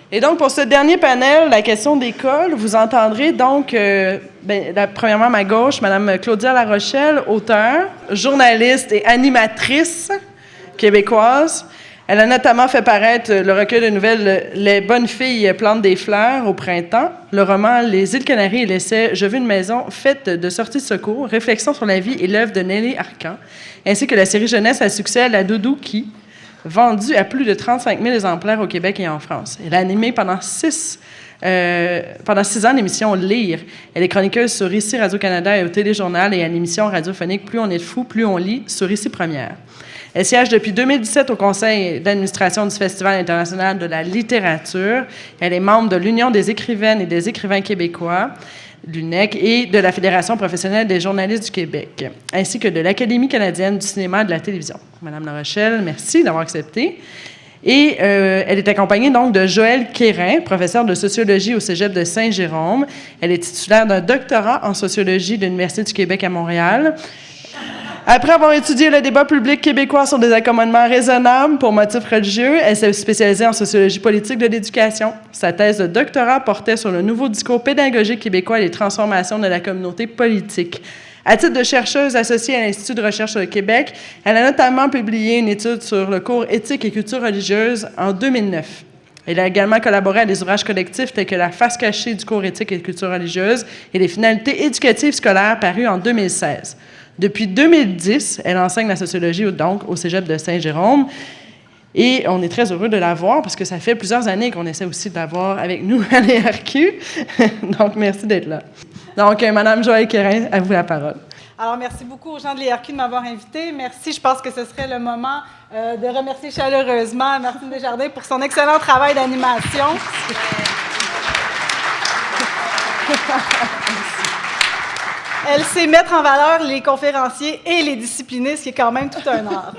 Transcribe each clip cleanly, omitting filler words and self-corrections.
Et donc, pour ce dernier panel, la question d'école, vous entendrez donc, premièrement, à ma gauche, Mme Claudia Larochelle, auteure, journaliste et animatrice québécoise. Elle a notamment fait paraître le recueil de nouvelles « Les bonnes filles plantent des fleurs » au printemps, le roman « Les îles Canaries » et l'essai « Je veux une maison » faite de sorties de secours, réflexion sur la vie et l'œuvre de Nelly Arcan, ainsi que la série jeunesse à succès « La Doudou qui », vendue à plus de 35 000 exemplaires au Québec et en France. Elle a animé pendant 6 ans l'émission Lire. Elle est chroniqueuse sur Ici Radio-Canada et au Téléjournal et à l'émission radiophonique Plus on est de fou, plus on lit sur Ici Première. Elle siège depuis 2017 au conseil d'administration du Festival international de la littérature. Elle est membre de l'Union des écrivaines et des écrivains québécois, l'UNEC, et de la Fédération professionnelle des journalistes du Québec, ainsi que de l'Académie canadienne du cinéma et de la télévision. Madame Larochelle, merci d'avoir accepté. Et elle est accompagnée donc de Joëlle Quérin, professeure de sociologie au Cégep de Saint-Jérôme. Elle est titulaire d'un doctorat en sociologie de l'Université du Québec à Montréal. Après avoir étudié le débat public québécois sur des accommodements raisonnables pour motifs religieux, elle s'est spécialisée en sociologie politique de l'éducation. Sa thèse de doctorat portait sur le nouveau discours pédagogique québécois et les transformations de la communauté politique. À titre de chercheuse associée à l'Institut de recherche sur le Québec, elle a notamment publié une étude sur le cours Éthique et culture religieuse en 2009. Elle a également collaboré à des ouvrages collectifs tels que La face cachée du cours Éthique et culture religieuse et les finalités éducatives scolaires parus en 2016. Depuis 2010, elle enseigne la sociologie donc au Cégep de Saint-Jérôme. Et on est très heureux de la voir parce que ça fait plusieurs années qu'on essaie aussi de la voir avec nous à l'ERQ. Donc, merci d'être là. Donc, Mme Joëlle Quérin, à vous la parole. Alors, merci beaucoup aux gens de l'ERQ de m'avoir invité. Merci. Je pense que ce serait le moment de remercier chaleureusement Martine Desjardins pour son excellent travail d'animation. Elle sait mettre en valeur les conférenciers et les disciplinés, ce qui est quand même tout un art.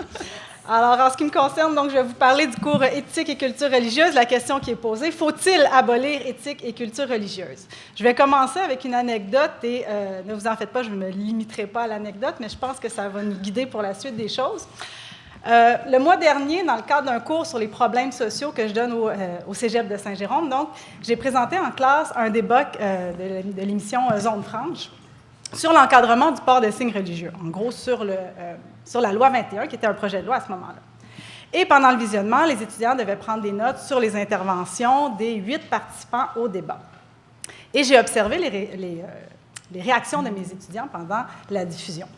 Alors, en ce qui me concerne, donc, je vais vous parler du cours Éthique et culture religieuse. La question qui est posée, faut-il abolir éthique et culture religieuse? Je vais commencer avec une anecdote et ne vous en faites pas, je ne me limiterai pas à l'anecdote, mais je pense que ça va nous guider pour la suite des choses. Le mois dernier, dans le cadre d'un cours sur les problèmes sociaux que je donne au Cégep de Saint-Jérôme, donc, j'ai présenté en classe un débat de l'émission Zone franche sur l'encadrement du port de signes religieux, en gros sur la loi 21, qui était un projet de loi à ce moment-là. Et pendant le visionnement, les étudiants devaient prendre des notes sur les interventions des 8 participants au débat. Et j'ai observé les réactions de mes étudiants pendant la diffusion.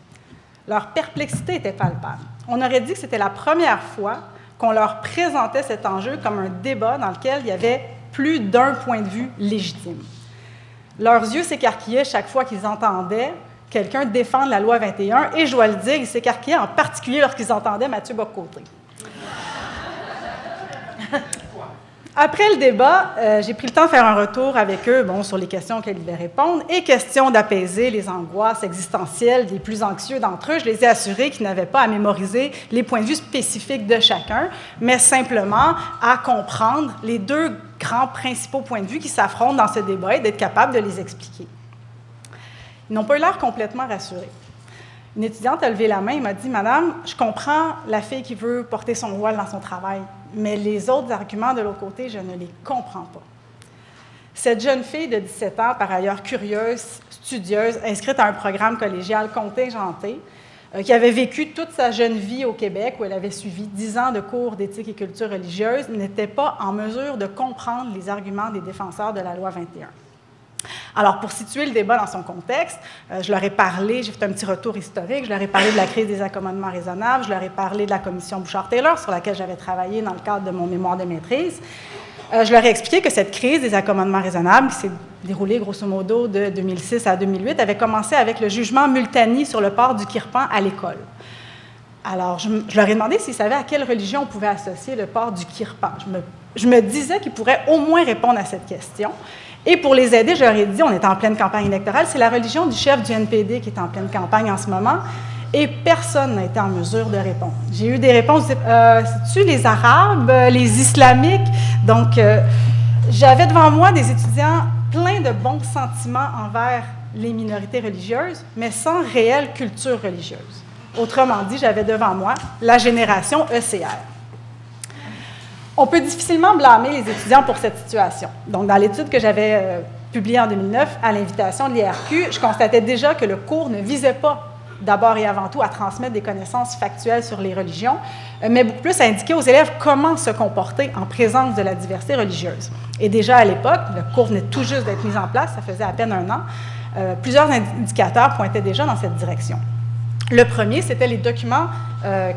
Leur perplexité était palpable. On aurait dit que c'était la première fois qu'on leur présentait cet enjeu comme un débat dans lequel il y avait plus d'un point de vue légitime. Leurs yeux s'écarquillaient chaque fois qu'ils entendaient quelqu'un défendre la loi 21, et je dois le dire, ils s'écarquillaient en particulier lorsqu'ils entendaient Mathieu Bock-Côté. Après le débat, j'ai pris le temps de faire un retour avec eux sur les questions auxquelles ils devaient répondre et question d'apaiser les angoisses existentielles des plus anxieux d'entre eux. Je les ai assurés qu'ils n'avaient pas à mémoriser les points de vue spécifiques de chacun, mais simplement à comprendre les 2 grands principaux points de vue qui s'affrontent dans ce débat et d'être capable de les expliquer. Ils n'ont pas eu l'air complètement rassurés. Une étudiante a levé la main et m'a dit « Madame, je comprends la fille qui veut porter son voile dans son travail, mais les autres arguments de l'autre côté, je ne les comprends pas. » Cette jeune fille de 17 ans, par ailleurs curieuse, studieuse, inscrite à un programme collégial contingenté, qui avait vécu toute sa jeune vie au Québec, où elle avait suivi 10 ans de cours d'éthique et culture religieuse, n'était pas en mesure de comprendre les arguments des défenseurs de la loi 21. Alors, pour situer le débat dans son contexte, je leur ai parlé, j'ai fait un petit retour historique, je leur ai parlé de la crise des accommodements raisonnables, je leur ai parlé de la commission Bouchard-Taylor, sur laquelle j'avais travaillé dans le cadre de mon mémoire de maîtrise. Je leur ai expliqué que cette crise des accommodements raisonnables, qui s'est déroulée grosso modo de 2006 à 2008, avait commencé avec le jugement Multani sur le port du kirpan à l'école. Alors, je leur ai demandé s'ils savaient à quelle religion on pouvait associer le port du kirpan. Je me disais qu'ils pourraient au moins répondre à cette question. Et pour les aider, je leur ai dit, on est en pleine campagne électorale, c'est la religion du chef du NPD qui est en pleine campagne en ce moment, et personne n'a été en mesure de répondre. J'ai eu des réponses, c'est-tu les Arabes, les Islamiques? Donc, j'avais devant moi des étudiants pleins de bons sentiments envers les minorités religieuses, mais sans réelle culture religieuse. Autrement dit, j'avais devant moi la génération ECR. On peut difficilement blâmer les étudiants pour cette situation. Donc, dans l'étude que j'avais publiée en 2009, à l'invitation de l'IRQ, je constatais déjà que le cours ne visait pas d'abord et avant tout à transmettre des connaissances factuelles sur les religions, mais beaucoup plus à indiquer aux élèves comment se comporter en présence de la diversité religieuse. Et déjà à l'époque, le cours venait tout juste d'être mis en place, ça faisait à peine 1 an, plusieurs indicateurs pointaient déjà dans cette direction. Le premier, c'était les documents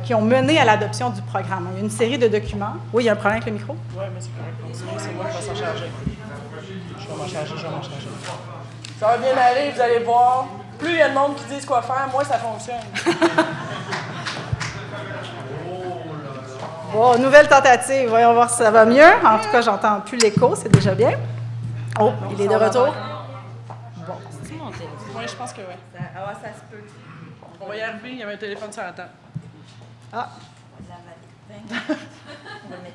qui ont mené à l'adoption du programme. Il y a une série de documents. Oui, il y a un problème avec le micro? Oui, mais c'est correct. C'est moi qui vais s'en charger. Je vais m'en charger. Ça va bien aller, vous allez voir. Plus il y a de monde qui disent quoi faire, moins ça fonctionne. Bon, nouvelle tentative. Voyons voir si ça va mieux. En tout cas, j'entends plus l'écho, c'est déjà bien. Oh, il est de retour. Bon. C'est mon téléphone. Oui, je pense que oui. Ça se peut. On va y arriver, il y avait un téléphone sur la table. Ah. On va mettre.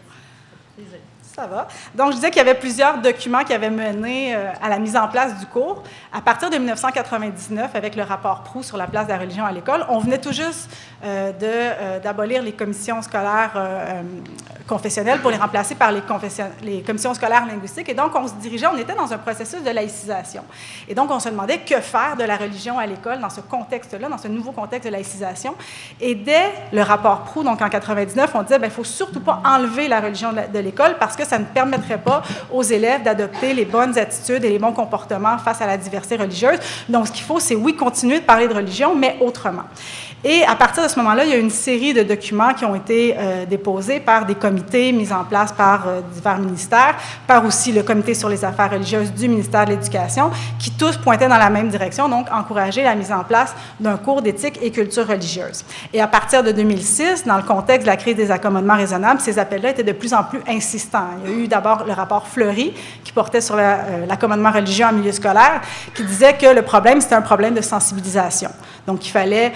Désolée. Ça va. Donc, je disais qu'il y avait plusieurs documents qui avaient mené à la mise en place du cours. À partir de 1999, avec le rapport Proulx sur la place de la religion à l'école, on venait tout juste d'abolir les commissions scolaires confessionnelles pour les remplacer par les commissions scolaires linguistiques. Et donc, on se dirigeait, on était dans un processus de laïcisation. Et donc, on se demandait que faire de la religion à l'école dans ce contexte-là, dans ce nouveau contexte de laïcisation. Et dès le rapport Proulx, donc en 99, on disait, il ne faut surtout pas enlever la religion de l'école parce que ça ne permettrait pas aux élèves d'adopter les bonnes attitudes et les bons comportements face à la diversité religieuse. Donc, ce qu'il faut, c'est, oui, continuer de parler de religion, mais autrement. Et à partir de ce moment-là, il y a une série de documents qui ont été déposés par des comités mis en place par divers ministères, par aussi le comité sur les affaires religieuses du ministère de l'Éducation, qui tous pointaient dans la même direction, donc encourager la mise en place d'un cours d'éthique et culture religieuse. Et à partir de 2006, dans le contexte de la crise des accommodements raisonnables, ces appels-là étaient de plus en plus insistants. Il y a eu d'abord le rapport Fleury, qui portait sur l'accommodement religieux en milieu scolaire, qui disait que le problème, c'était un problème de sensibilisation. Donc, il fallait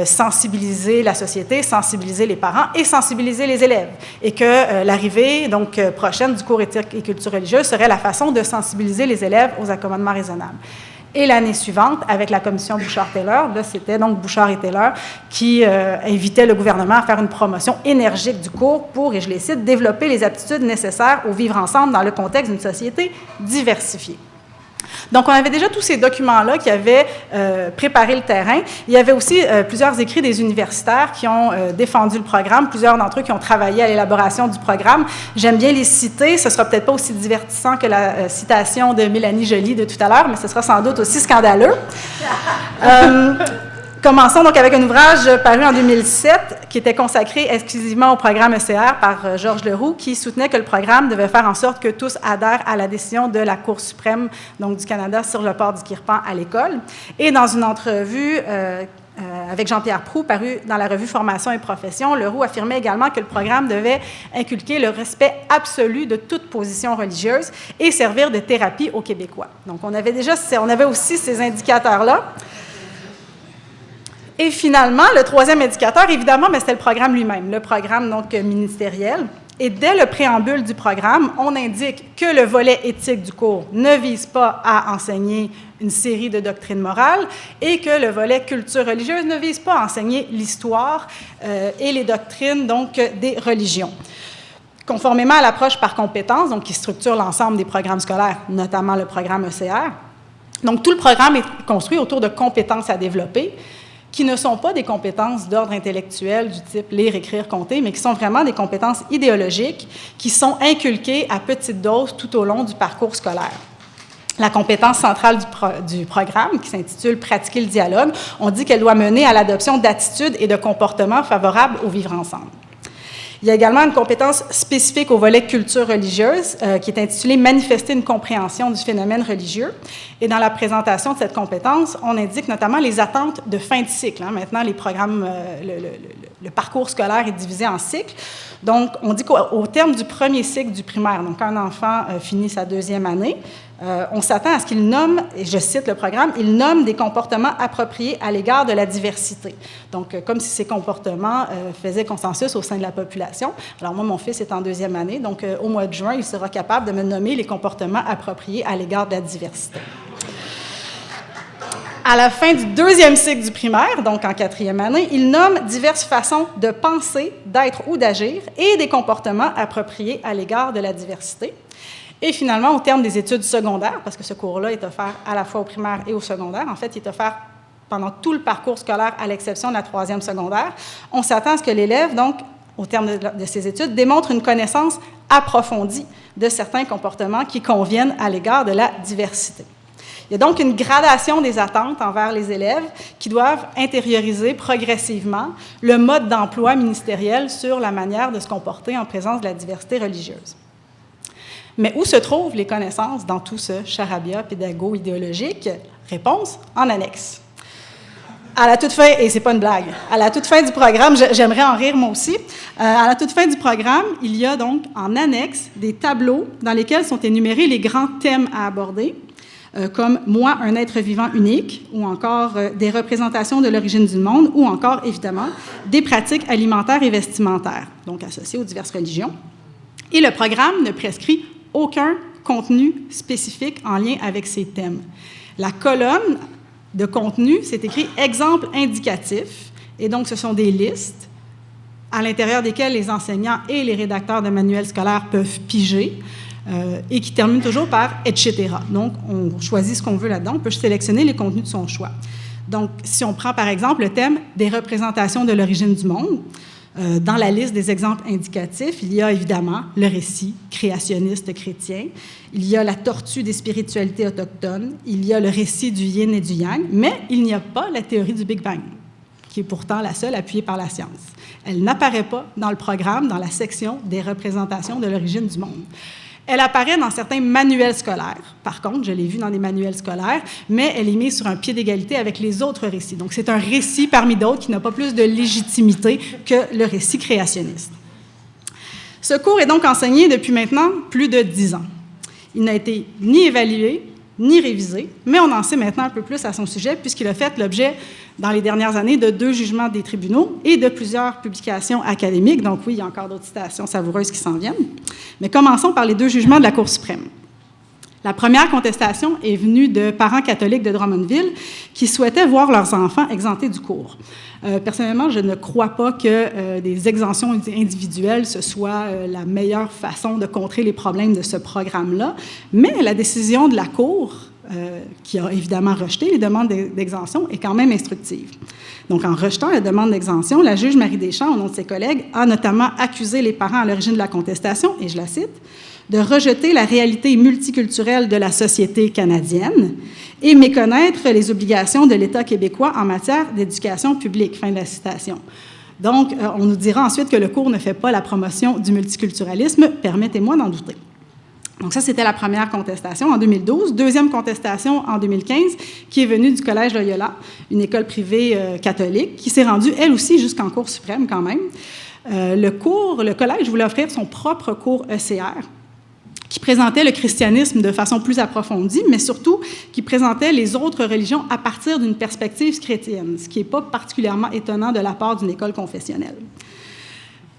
sensibiliser la société, sensibiliser les parents et sensibiliser les élèves. Et que l'arrivée prochaine du cours éthique et culture religieuse serait la façon de sensibiliser les élèves aux accommodements raisonnables. Et l'année suivante, avec la commission Bouchard-Taylor, là, c'était donc Bouchard et Taylor qui invitaient le gouvernement à faire une promotion énergique du cours pour, et je les cite, développer les aptitudes nécessaires au vivre ensemble dans le contexte d'une société diversifiée. Donc, on avait déjà tous ces documents-là qui avaient préparé le terrain. Il y avait aussi plusieurs écrits des universitaires qui ont défendu le programme, plusieurs d'entre eux qui ont travaillé à l'élaboration du programme. J'aime bien les citer. Ce ne sera peut-être pas aussi divertissant que la citation de Mélanie Joly de tout à l'heure, mais ce sera sans doute aussi scandaleux. Commençons donc avec un ouvrage paru en 2007 qui était consacré exclusivement au programme ECR par Georges Leroux, qui soutenait que le programme devait faire en sorte que tous adhèrent à la décision de la Cour suprême donc du Canada sur le port du kirpan à l'école. Et dans une entrevue avec Jean-Pierre Proulx, paru dans la revue Formation et Profession, Leroux affirmait également que le programme devait inculquer le respect absolu de toute position religieuse et servir de thérapie aux Québécois. Donc, on avait aussi ces indicateurs-là. Et finalement, le troisième indicateur, évidemment, c'était le programme lui-même, le programme donc ministériel. Et dès le préambule du programme, on indique que le volet éthique du cours ne vise pas à enseigner une série de doctrines morales et que le volet culture religieuse ne vise pas à enseigner l'histoire et les doctrines donc des religions. Conformément à l'approche par compétences, donc qui structure l'ensemble des programmes scolaires, notamment le programme ECR, donc tout le programme est construit autour de compétences à développer, qui ne sont pas des compétences d'ordre intellectuel du type lire, écrire, compter, mais qui sont vraiment des compétences idéologiques qui sont inculquées à petite dose tout au long du parcours scolaire. La compétence centrale du programme, qui s'intitule « Pratiquer le dialogue », on dit qu'elle doit mener à l'adoption d'attitudes et de comportements favorables au vivre ensemble. Il y a également une compétence spécifique au volet culture religieuse qui est intitulée « Manifester une compréhension du phénomène religieux ». Et dans la présentation de cette compétence, on indique notamment les attentes de fin de cycle. Maintenant, les programmes, le parcours scolaire est divisé en cycles. Donc, on dit qu'au terme du premier cycle du primaire, donc quand un enfant finit sa 2e année, on s'attend à ce qu'il nomme, et je cite le programme, il nomme des comportements appropriés à l'égard de la diversité. Donc, comme si ces comportements faisaient consensus au sein de la population. Alors, moi, mon fils est en 2e année, donc au mois de juin, il sera capable de me nommer les comportements appropriés à l'égard de la diversité. À la fin du 2e cycle du primaire, donc en 4e année, il nomme diverses façons de penser, d'être ou d'agir et des comportements appropriés à l'égard de la diversité. Et finalement, au terme des études secondaires, parce que ce cours-là est offert à la fois au primaire et au secondaire, en fait, il est offert pendant tout le parcours scolaire, à l'exception de la 3e secondaire, on s'attend à ce que l'élève, donc, au terme de ces études, démontre une connaissance approfondie de certains comportements qui conviennent à l'égard de la diversité. Il y a donc une gradation des attentes envers les élèves qui doivent intérioriser progressivement le mode d'emploi ministériel sur la manière de se comporter en présence de la diversité religieuse. Mais où se trouvent les connaissances dans tout ce charabia pédago-idéologique? Réponse, en annexe. À la toute fin, et c'est pas une blague, à la toute fin du programme, j'aimerais en rire moi aussi, à la toute fin du programme, il y a donc en annexe des tableaux dans lesquels sont énumérés les grands thèmes à aborder, comme « Moi, un être vivant unique » ou encore des représentations de l'origine du monde ou encore, évidemment, des pratiques alimentaires et vestimentaires, donc associées aux diverses religions. Et le programme ne prescrit aucun contenu spécifique en lien avec ces thèmes. La colonne de contenu, c'est écrit « Exemple indicatif », et donc ce sont des listes à l'intérieur desquelles les enseignants et les rédacteurs de manuels scolaires peuvent piger, et qui termine toujours par « etc ». Donc, on choisit ce qu'on veut là-dedans, on peut sélectionner les contenus de son choix. Donc, si on prend par exemple le thème des représentations de l'origine du monde, dans la liste des exemples indicatifs, il y a évidemment le récit créationniste chrétien, il y a la tortue des spiritualités autochtones, il y a le récit du yin et du yang, mais il n'y a pas la théorie du Big Bang, qui est pourtant la seule appuyée par la science. Elle n'apparaît pas dans le programme, dans la section des représentations de l'origine du monde. Elle apparaît dans certains manuels scolaires. Par contre, je l'ai vu dans des manuels scolaires, mais elle est mise sur un pied d'égalité avec les autres récits. Donc, c'est un récit parmi d'autres qui n'a pas plus de légitimité que le récit créationniste. Ce cours est donc enseigné depuis maintenant plus de 10 ans. Il n'a été ni évalué, ni révisé, mais on en sait maintenant un peu plus à son sujet puisqu'il a fait l'objet, dans les dernières années, de 2 jugements des tribunaux et de plusieurs publications académiques. Donc oui, il y a encore d'autres citations savoureuses qui s'en viennent. Mais commençons par les 2 jugements de la Cour suprême. La première contestation est venue de parents catholiques de Drummondville qui souhaitaient voir leurs enfants exemptés du cours. Personnellement, je ne crois pas que des exemptions individuelles, ce soit la meilleure façon de contrer les problèmes de ce programme-là, mais la décision de la Cour, qui a évidemment rejeté les demandes d'exemption, est quand même instructive. Donc, en rejetant la demande d'exemption, la juge Marie Deschamps, au nom de ses collègues, a notamment accusé les parents à l'origine de la contestation, et je la cite, de rejeter la réalité multiculturelle de la société canadienne et méconnaître les obligations de l'État québécois en matière d'éducation publique. Fin de la citation. Donc, on nous dira ensuite que le cours ne fait pas la promotion du multiculturalisme. Permettez-moi d'en douter. Donc, ça, c'était la première contestation en 2012. Deuxième contestation en 2015, qui est venue du Collège Loyola, une école privée catholique, qui s'est rendue, elle aussi, jusqu'en Cour suprême quand même. Le collège voulait offrir son propre cours ECR, qui présentait le christianisme de façon plus approfondie, mais surtout qui présentait les autres religions à partir d'une perspective chrétienne, ce qui n'est pas particulièrement étonnant de la part d'une école confessionnelle.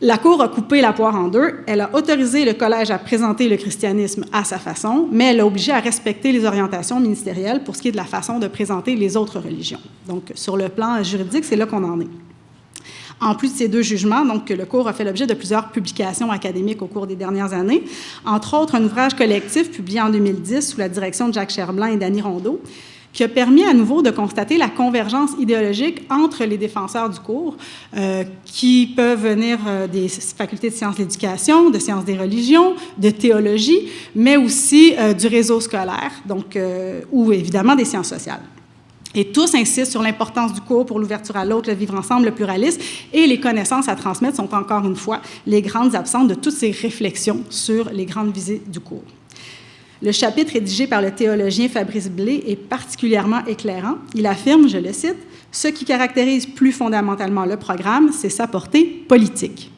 La Cour a coupé la poire en deux. Elle a autorisé le collège à présenter le christianisme à sa façon, mais elle l'a obligé à respecter les orientations ministérielles pour ce qui est de la façon de présenter les autres religions. Donc, sur le plan juridique, c'est là qu'on en est. En plus de ces 2 jugements, donc, le cours a fait l'objet de plusieurs publications académiques au cours des dernières années, entre autres un ouvrage collectif publié en 2010 sous la direction de Jacques Cherblanc et d'Annie Rondeau, qui a permis à nouveau de constater la convergence idéologique entre les défenseurs du cours, qui peuvent venir des facultés de sciences de l'éducation, de sciences des religions, de théologie, mais aussi du réseau scolaire, donc, ou évidemment des sciences sociales. Et tous insistent sur l'importance du cours pour l'ouverture à l'autre, le vivre ensemble, le pluralisme, et les connaissances à transmettre sont encore une fois les grandes absentes de toutes ces réflexions sur les grandes visées du cours. Le chapitre rédigé par le théologien Fabrice Blé est particulièrement éclairant. Il affirme, je le cite, « Ce qui caractérise plus fondamentalement le programme, c'est sa portée politique. »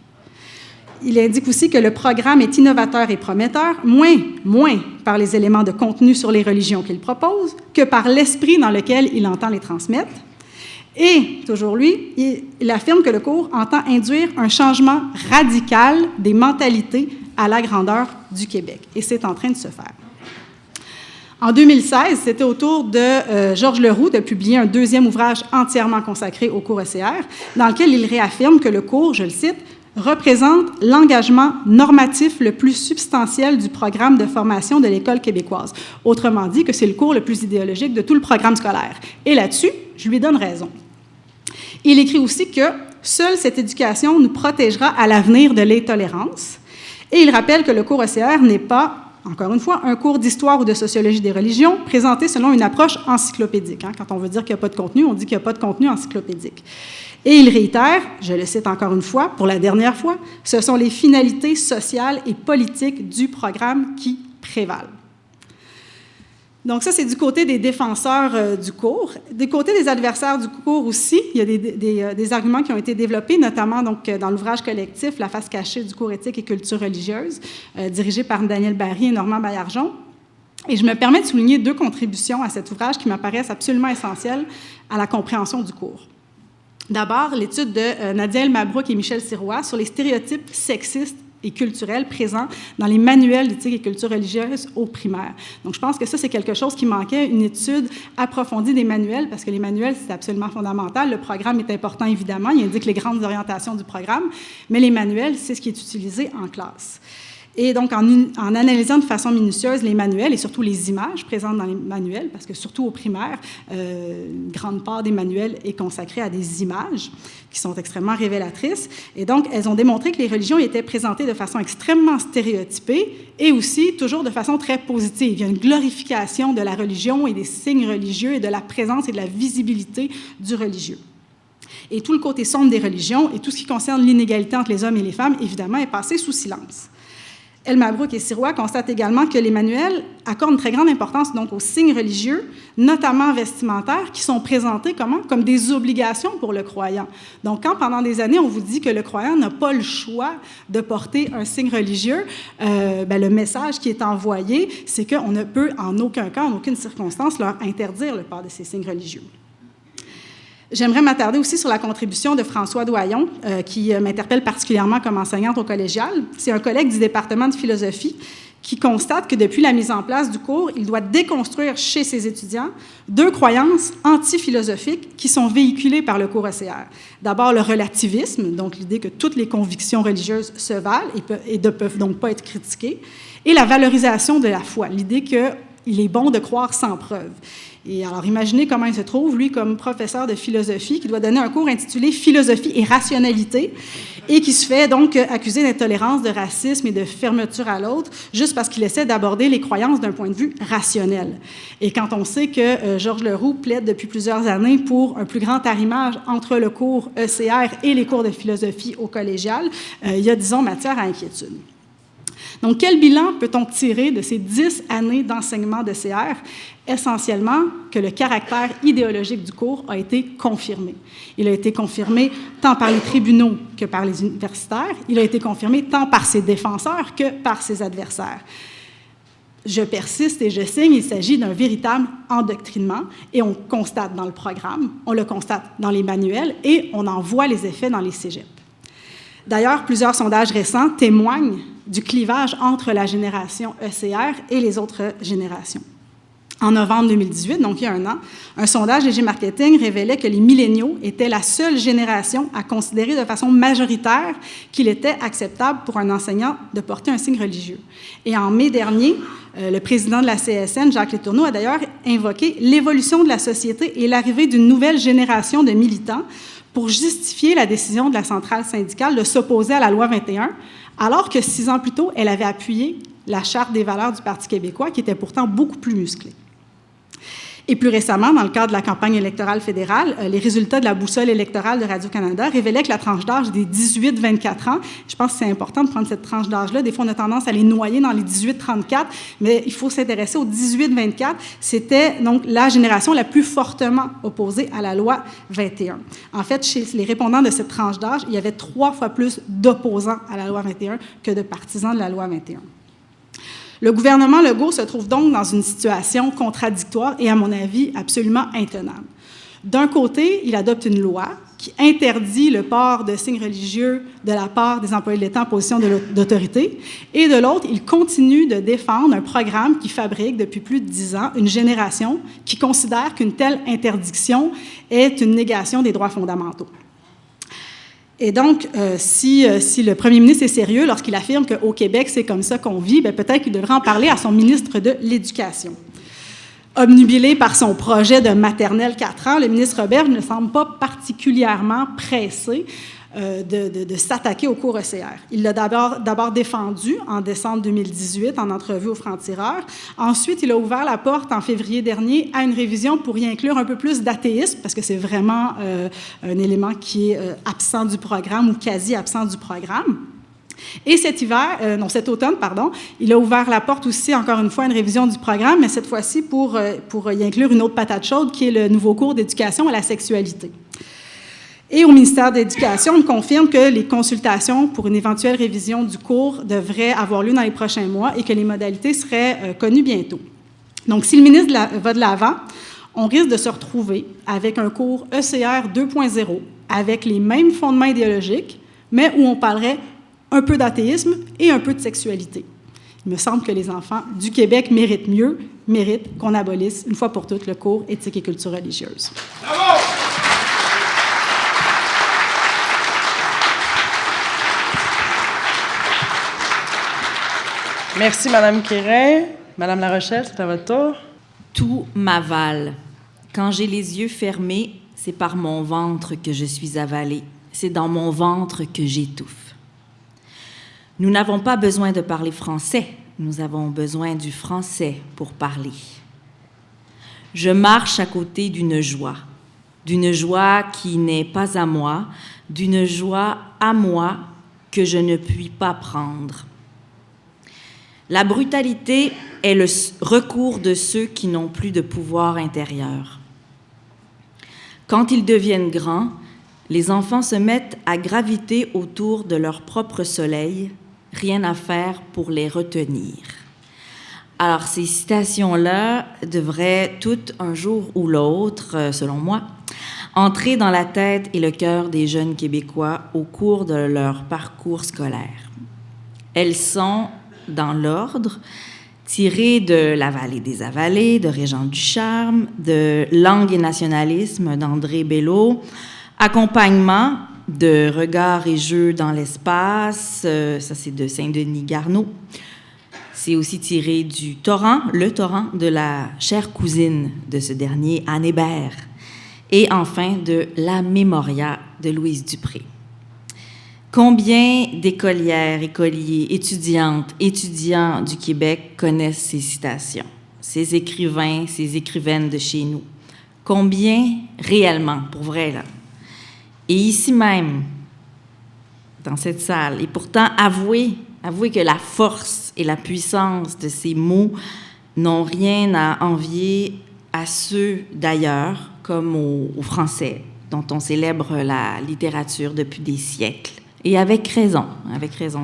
Il indique aussi que le programme est innovateur et prometteur, moins par les éléments de contenu sur les religions qu'il propose que par l'esprit dans lequel il entend les transmettre. Et, toujours lui, il affirme que le cours entend induire un changement radical des mentalités à la grandeur du Québec. Et c'est en train de se faire. En 2016, c'était au tour de Georges Leroux de publier un deuxième ouvrage entièrement consacré au cours ECR, dans lequel il réaffirme que le cours, je le cite, représente l'engagement normatif le plus substantiel du programme de formation de l'École québécoise. Autrement dit, que c'est le cours le plus idéologique de tout le programme scolaire. Et là-dessus, je lui donne raison. Il écrit aussi que seule cette éducation nous protégera à l'avenir de l'intolérance. Et il rappelle que le cours ECR n'est pas, encore une fois, un cours d'histoire ou de sociologie des religions présenté selon une approche encyclopédique. Quand on veut dire qu'il n'y a pas de contenu, on dit qu'il n'y a pas de contenu encyclopédique. Et il réitère, je le cite encore une fois, pour la dernière fois, ce sont les finalités sociales et politiques du programme qui prévalent. Donc ça, c'est du côté des défenseurs du cours. Du côté des adversaires du cours aussi, il y a des arguments qui ont été développés, notamment donc, dans l'ouvrage collectif « La face cachée du cours éthique et culture religieuse », dirigé par Daniel Barry et Normand Baillargeon. Et je me permets de souligner 2 contributions à cet ouvrage qui m'apparaissent absolument essentielles à la compréhension du cours. D'abord, l'étude de Nadia El-Mabrouk et Michel Sirois sur les stéréotypes sexistes et culturels présents dans les manuels d'éthique et culture religieuse au primaire. Donc, je pense que ça, c'est quelque chose qui manquait, une étude approfondie des manuels, parce que les manuels, c'est absolument fondamental. Le programme est important, évidemment. Il indique les grandes orientations du programme, mais les manuels, c'est ce qui est utilisé en classe. Et donc, en analysant de façon minutieuse les manuels et surtout les images présentes dans les manuels, parce que surtout au primaire, une grande part des manuels est consacrée à des images qui sont extrêmement révélatrices. Et donc, elles ont démontré que les religions étaient présentées de façon extrêmement stéréotypée et aussi toujours de façon très positive. Il y a une glorification de la religion et des signes religieux et de la présence et de la visibilité du religieux. Et tout le côté sombre des religions et tout ce qui concerne l'inégalité entre les hommes et les femmes, évidemment, est passé sous silence. El-Mabrouk et Sirois constatent également que les manuels accordent une très grande importance donc, aux signes religieux, notamment vestimentaires, qui sont présentés comme des obligations pour le croyant. Donc, quand pendant des années, on vous dit que le croyant n'a pas le choix de porter un signe religieux, le message qui est envoyé, c'est qu'on ne peut en aucun cas, en aucune circonstance, leur interdire le port de ces signes religieux. J'aimerais m'attarder aussi sur la contribution de François Doyon, qui m'interpelle particulièrement comme enseignante au collégial. C'est un collègue du département de philosophie qui constate que depuis la mise en place du cours, il doit déconstruire chez ses étudiants 2 croyances anti-philosophiques qui sont véhiculées par le cours ECR. D'abord, le relativisme, donc l'idée que toutes les convictions religieuses se valent et ne peuvent donc pas être critiquées, et la valorisation de la foi, l'idée qu'il est bon de croire sans preuve. Et alors, imaginez comment il se trouve, lui, comme professeur de philosophie, qui doit donner un cours intitulé « Philosophie et rationalité » et qui se fait donc accuser d'intolérance, de racisme et de fermeture à l'autre, juste parce qu'il essaie d'aborder les croyances d'un point de vue rationnel. Et quand on sait que Georges Leroux plaide depuis plusieurs années pour un plus grand arrimage entre le cours ECR et les cours de philosophie au collégial, il y a, disons, matière à inquiétude. Donc, quel bilan peut-on tirer de ces 10 années d'enseignement d'ECR? Essentiellement, que le caractère idéologique du cours a été confirmé. Il a été confirmé tant par les tribunaux que par les universitaires. Il a été confirmé tant par ses défenseurs que par ses adversaires. Je persiste et je signe, il s'agit d'un véritable endoctrinement et on constate dans le programme, on le constate dans les manuels et on en voit les effets dans les cégeps. D'ailleurs, plusieurs sondages récents témoignent du clivage entre la génération ECR et les autres générations. En novembre 2018, donc il y a un an, un sondage Léger Marketing révélait que les milléniaux étaient la seule génération à considérer de façon majoritaire qu'il était acceptable pour un enseignant de porter un signe religieux. Et en mai dernier, le président de la CSN, Jacques Letourneau, a d'ailleurs invoqué l'évolution de la société et l'arrivée d'une nouvelle génération de militants pour justifier la décision de la centrale syndicale de s'opposer à la loi 21, alors que 6 ans plus tôt, elle avait appuyé la Charte des valeurs du Parti québécois, qui était pourtant beaucoup plus musclée. Et plus récemment, dans le cadre de la campagne électorale fédérale, les résultats de la boussole électorale de Radio-Canada révélaient que la tranche d'âge des 18-24 ans, je pense que c'est important de prendre cette tranche d'âge-là, des fois on a tendance à les noyer dans les 18-34, mais il faut s'intéresser aux 18-24, c'était donc la génération la plus fortement opposée à la loi 21. En fait, chez les répondants de cette tranche d'âge, il y avait 3 fois plus d'opposants à la loi 21 que de partisans de la loi 21. Le gouvernement Legault se trouve donc dans une situation contradictoire et, à mon avis, absolument intenable. D'un côté, il adopte une loi qui interdit le port de signes religieux de la part des employés de l'État en position d'autorité. Et de l'autre, il continue de défendre un programme qui fabrique depuis plus de 10 ans une génération qui considère qu'une telle interdiction est une négation des droits fondamentaux. Et donc, si le premier ministre est sérieux lorsqu'il affirme qu'au Québec, c'est comme ça qu'on vit, bien, peut-être qu'il devrait en parler à son ministre de l'Éducation. Obnubilé par son projet de maternelle 4 ans, le ministre Roberge ne semble pas particulièrement pressé de s'attaquer au cours ECR. Il l'a d'abord défendu en décembre 2018 en entrevue au Franc-Tireur. Ensuite, il a ouvert la porte en février dernier à une révision pour y inclure un peu plus d'athéisme, parce que c'est vraiment un élément qui est absent du programme ou quasi absent du programme. Et cet automne, il a ouvert la porte aussi, encore une fois, à une révision du programme, mais cette fois-ci pour y inclure une autre patate chaude, qui est le nouveau cours d'éducation à la sexualité. Et au ministère de l'Éducation, on confirme que les consultations pour une éventuelle révision du cours devraient avoir lieu dans les prochains mois et que les modalités seraient connues bientôt. Donc, si le ministre va de l'avant, on risque de se retrouver avec un cours ECR 2.0, avec les mêmes fondements idéologiques, mais où on parlerait un peu d'athéisme et un peu de sexualité. Il me semble que les enfants du Québec méritent qu'on abolisse une fois pour toutes le cours éthique et culture religieuse. Bravo! Merci, Mme Quérin. Mme Larochelle, c'est à votre tour. Tout m'avale. Quand j'ai les yeux fermés, c'est par mon ventre que je suis avalée. C'est dans mon ventre que j'étouffe. Nous n'avons pas besoin de parler français. Nous avons besoin du français pour parler. Je marche à côté d'une joie qui n'est pas à moi, d'une joie à moi que je ne puis pas prendre. La brutalité est le recours de ceux qui n'ont plus de pouvoir intérieur. Quand ils deviennent grands, les enfants se mettent à graviter autour de leur propre soleil, rien à faire pour les retenir. Alors, ces citations-là devraient toutes, un jour ou l'autre, selon moi, entrer dans la tête et le cœur des jeunes Québécois au cours de leur parcours scolaire. Elles sont, dans l'ordre, tirées de La Vallée des Avalées, de Régent Ducharme, de Langue et nationalisme d'André Bello, Accompagnement de Regards et jeux dans l'espace, ça c'est de Saint-Denis Garneau. C'est aussi tiré du Torrent, le Torrent de la chère cousine de ce dernier, Anne Hébert. Et enfin de La Mémoria de Louise Dupré. Combien d'écolières, écoliers, étudiantes, étudiants du Québec connaissent ces citations, ces écrivains, ces écrivaines de chez nous? Combien réellement, pour vrai, là? Et ici même, dans cette salle, et pourtant avouez que la force et la puissance de ces mots n'ont rien à envier à ceux d'ailleurs, comme aux Français, dont on célèbre la littérature depuis des siècles. Et avec raison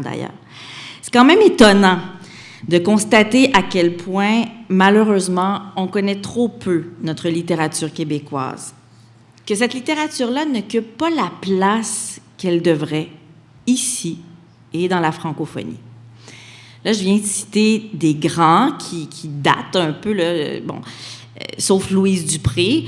d'ailleurs. C'est quand même étonnant de constater à quel point, malheureusement, on connaît trop peu notre littérature québécoise. Que cette littérature-là n'occupe pas la place qu'elle devrait ici et dans la francophonie. Là, je viens de citer des grands qui datent un peu, là, sauf Louise Dupré,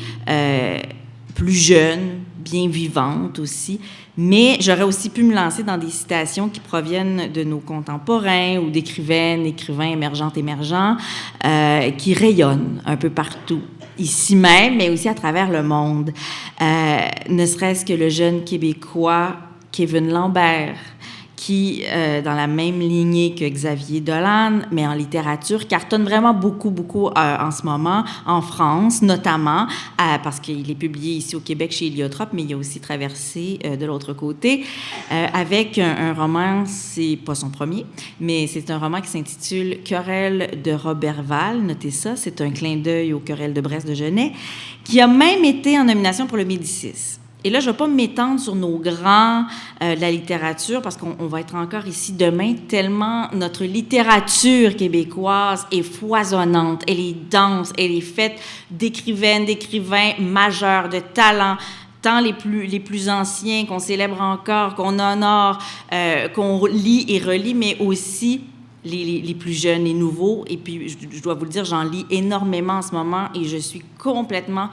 plus jeune, bien vivante aussi, mais j'aurais aussi pu me lancer dans des citations qui proviennent de nos contemporains ou d'écrivaines, écrivains émergents, qui rayonnent un peu partout, ici même, mais aussi à travers le monde. Ne serait-ce que le jeune Québécois Kevin Lambert, qui, dans la même lignée que Xavier Dolan, mais en littérature, cartonne vraiment beaucoup en ce moment, en France notamment, parce qu'il est publié ici au Québec chez Héliotrope, mais il a aussi traversé de l'autre côté, avec un roman, c'est pas son premier, mais c'est un roman qui s'intitule « Querelle de Roberval », notez ça, c'est un clin d'œil aux querelles de Brest de Genêt, qui a même été en nomination pour le Médicis. Et là, je ne vais pas m'étendre sur nos grands de la littérature parce qu'on va être encore ici demain, tellement notre littérature québécoise est foisonnante, elle est dense, elle est faite d'écrivaines, d'écrivains majeurs, de talents tant les plus anciens, qu'on célèbre encore, qu'on honore, qu'on lit et relit, mais aussi les plus jeunes, les nouveaux. Et puis, je dois vous le dire, j'en lis énormément en ce moment et je suis complètement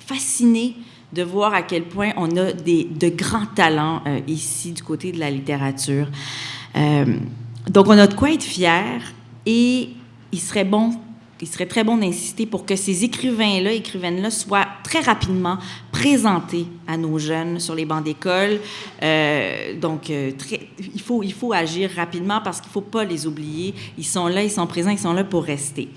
fascinée de voir à quel point on a de grands talents ici du côté de la littérature. Donc, on a de quoi être fiers et il serait très bon d'insister pour que ces écrivains-là, écrivaines-là soient très rapidement présentés à nos jeunes sur les bancs d'école. Donc, il faut agir rapidement parce qu'il ne faut pas les oublier. Ils sont là, ils sont présents, ils sont là pour rester.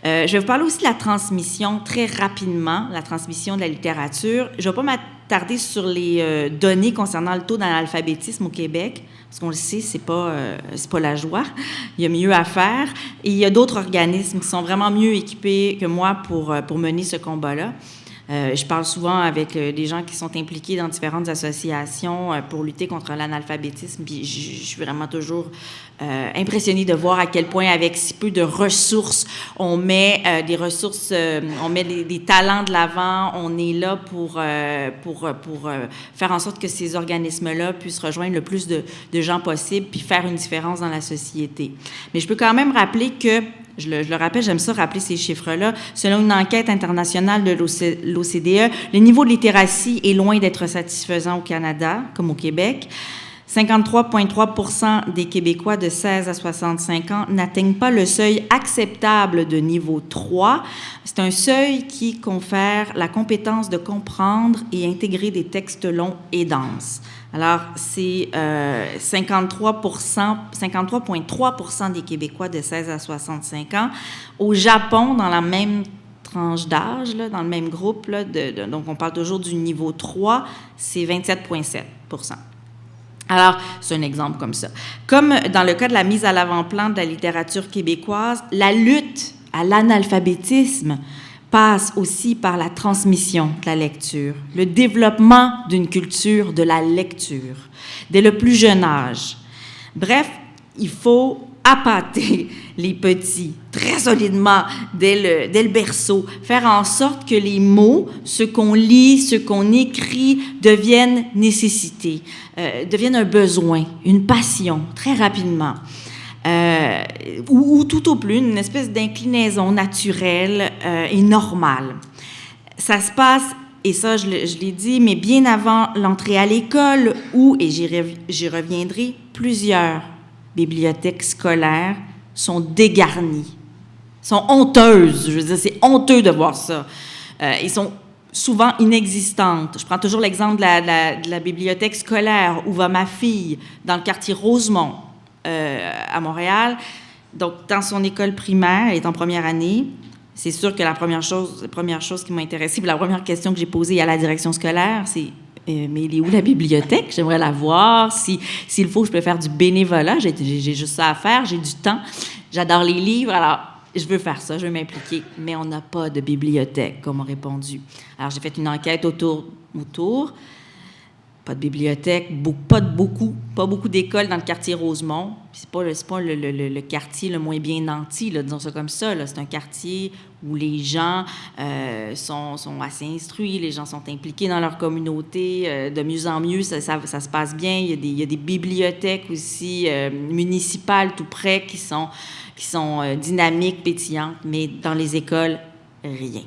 Je vais vous parler aussi de la transmission très rapidement, la transmission de la littérature. Je ne vais pas m'attarder sur les données concernant le taux d'analphabétisme au Québec, parce qu'on le sait, c'est pas la joie. Il y a mieux à faire. Et il y a d'autres organismes qui sont vraiment mieux équipés que moi pour mener ce combat-là. Je parle souvent avec des gens qui sont impliqués dans différentes associations pour lutter contre l'analphabétisme. Puis je suis vraiment toujours impressionnée de voir à quel point, avec si peu de ressources, on met des ressources, on met des talents de l'avant. On est là pour faire en sorte que ces organismes-là puissent rejoindre le plus de gens possible puis faire une différence dans la société. Mais je peux quand même rappeler que je le rappelle, j'aime ça rappeler ces chiffres-là. Selon une enquête internationale de l'OCDE, le niveau de littératie est loin d'être satisfaisant au Canada, comme au Québec. 53,3 % des Québécois de 16 à 65 ans n'atteignent pas le seuil acceptable de niveau 3. C'est un seuil qui confère la compétence de comprendre et intégrer des textes longs et denses. Alors, c'est 53,3 % des Québécois de 16 à 65 ans. Au Japon, dans la même tranche d'âge, là, dans le même groupe, là, donc on parle toujours du niveau 3, c'est 27,7 %. Alors, c'est un exemple comme ça. Comme dans le cas de la mise à l'avant-plan de la littérature québécoise, la lutte à l'analphabétisme passe aussi par la transmission de la lecture, le développement d'une culture de la lecture, dès le plus jeune âge. Bref, il faut appâter les petits très solidement dès le berceau, faire en sorte que les mots, ce qu'on lit, ce qu'on écrit, deviennent nécessité, deviennent un besoin, une passion, très rapidement. Ou tout au plus, une espèce d'inclinaison naturelle et normale. Ça se passe, et ça je l'ai dit, mais bien avant l'entrée à l'école, où, et j'y reviendrai, plusieurs bibliothèques scolaires sont dégarnies, sont honteuses. Je veux dire, c'est honteux de voir ça. Ils sont souvent inexistantes. Je prends toujours l'exemple de la bibliothèque scolaire où va ma fille, dans le quartier Rosemont, à Montréal. Donc, dans son école primaire, elle est en première année. C'est sûr que la première chose qui m'a intéressée, puis la première question que j'ai posée à la direction scolaire, c'est mais il est où la bibliothèque? J'aimerais la voir. S'il faut, je peux faire du bénévolat. J'ai juste ça à faire. J'ai du temps. J'adore les livres. Alors, je veux faire ça. Je veux m'impliquer. Mais on n'a pas de bibliothèque, comme on m'a répondu. Alors, j'ai fait une enquête autour. Pas de bibliothèque, pas beaucoup d'écoles dans le quartier Rosemont. Puis c'est pas le quartier le moins bien nanti, là, disons ça comme ça. Là. C'est un quartier où les gens sont assez instruits, les gens sont impliqués dans leur communauté. De mieux en mieux, ça se passe bien. Il y a des bibliothèques aussi municipales tout près qui sont dynamiques, pétillantes, mais dans les écoles, rien.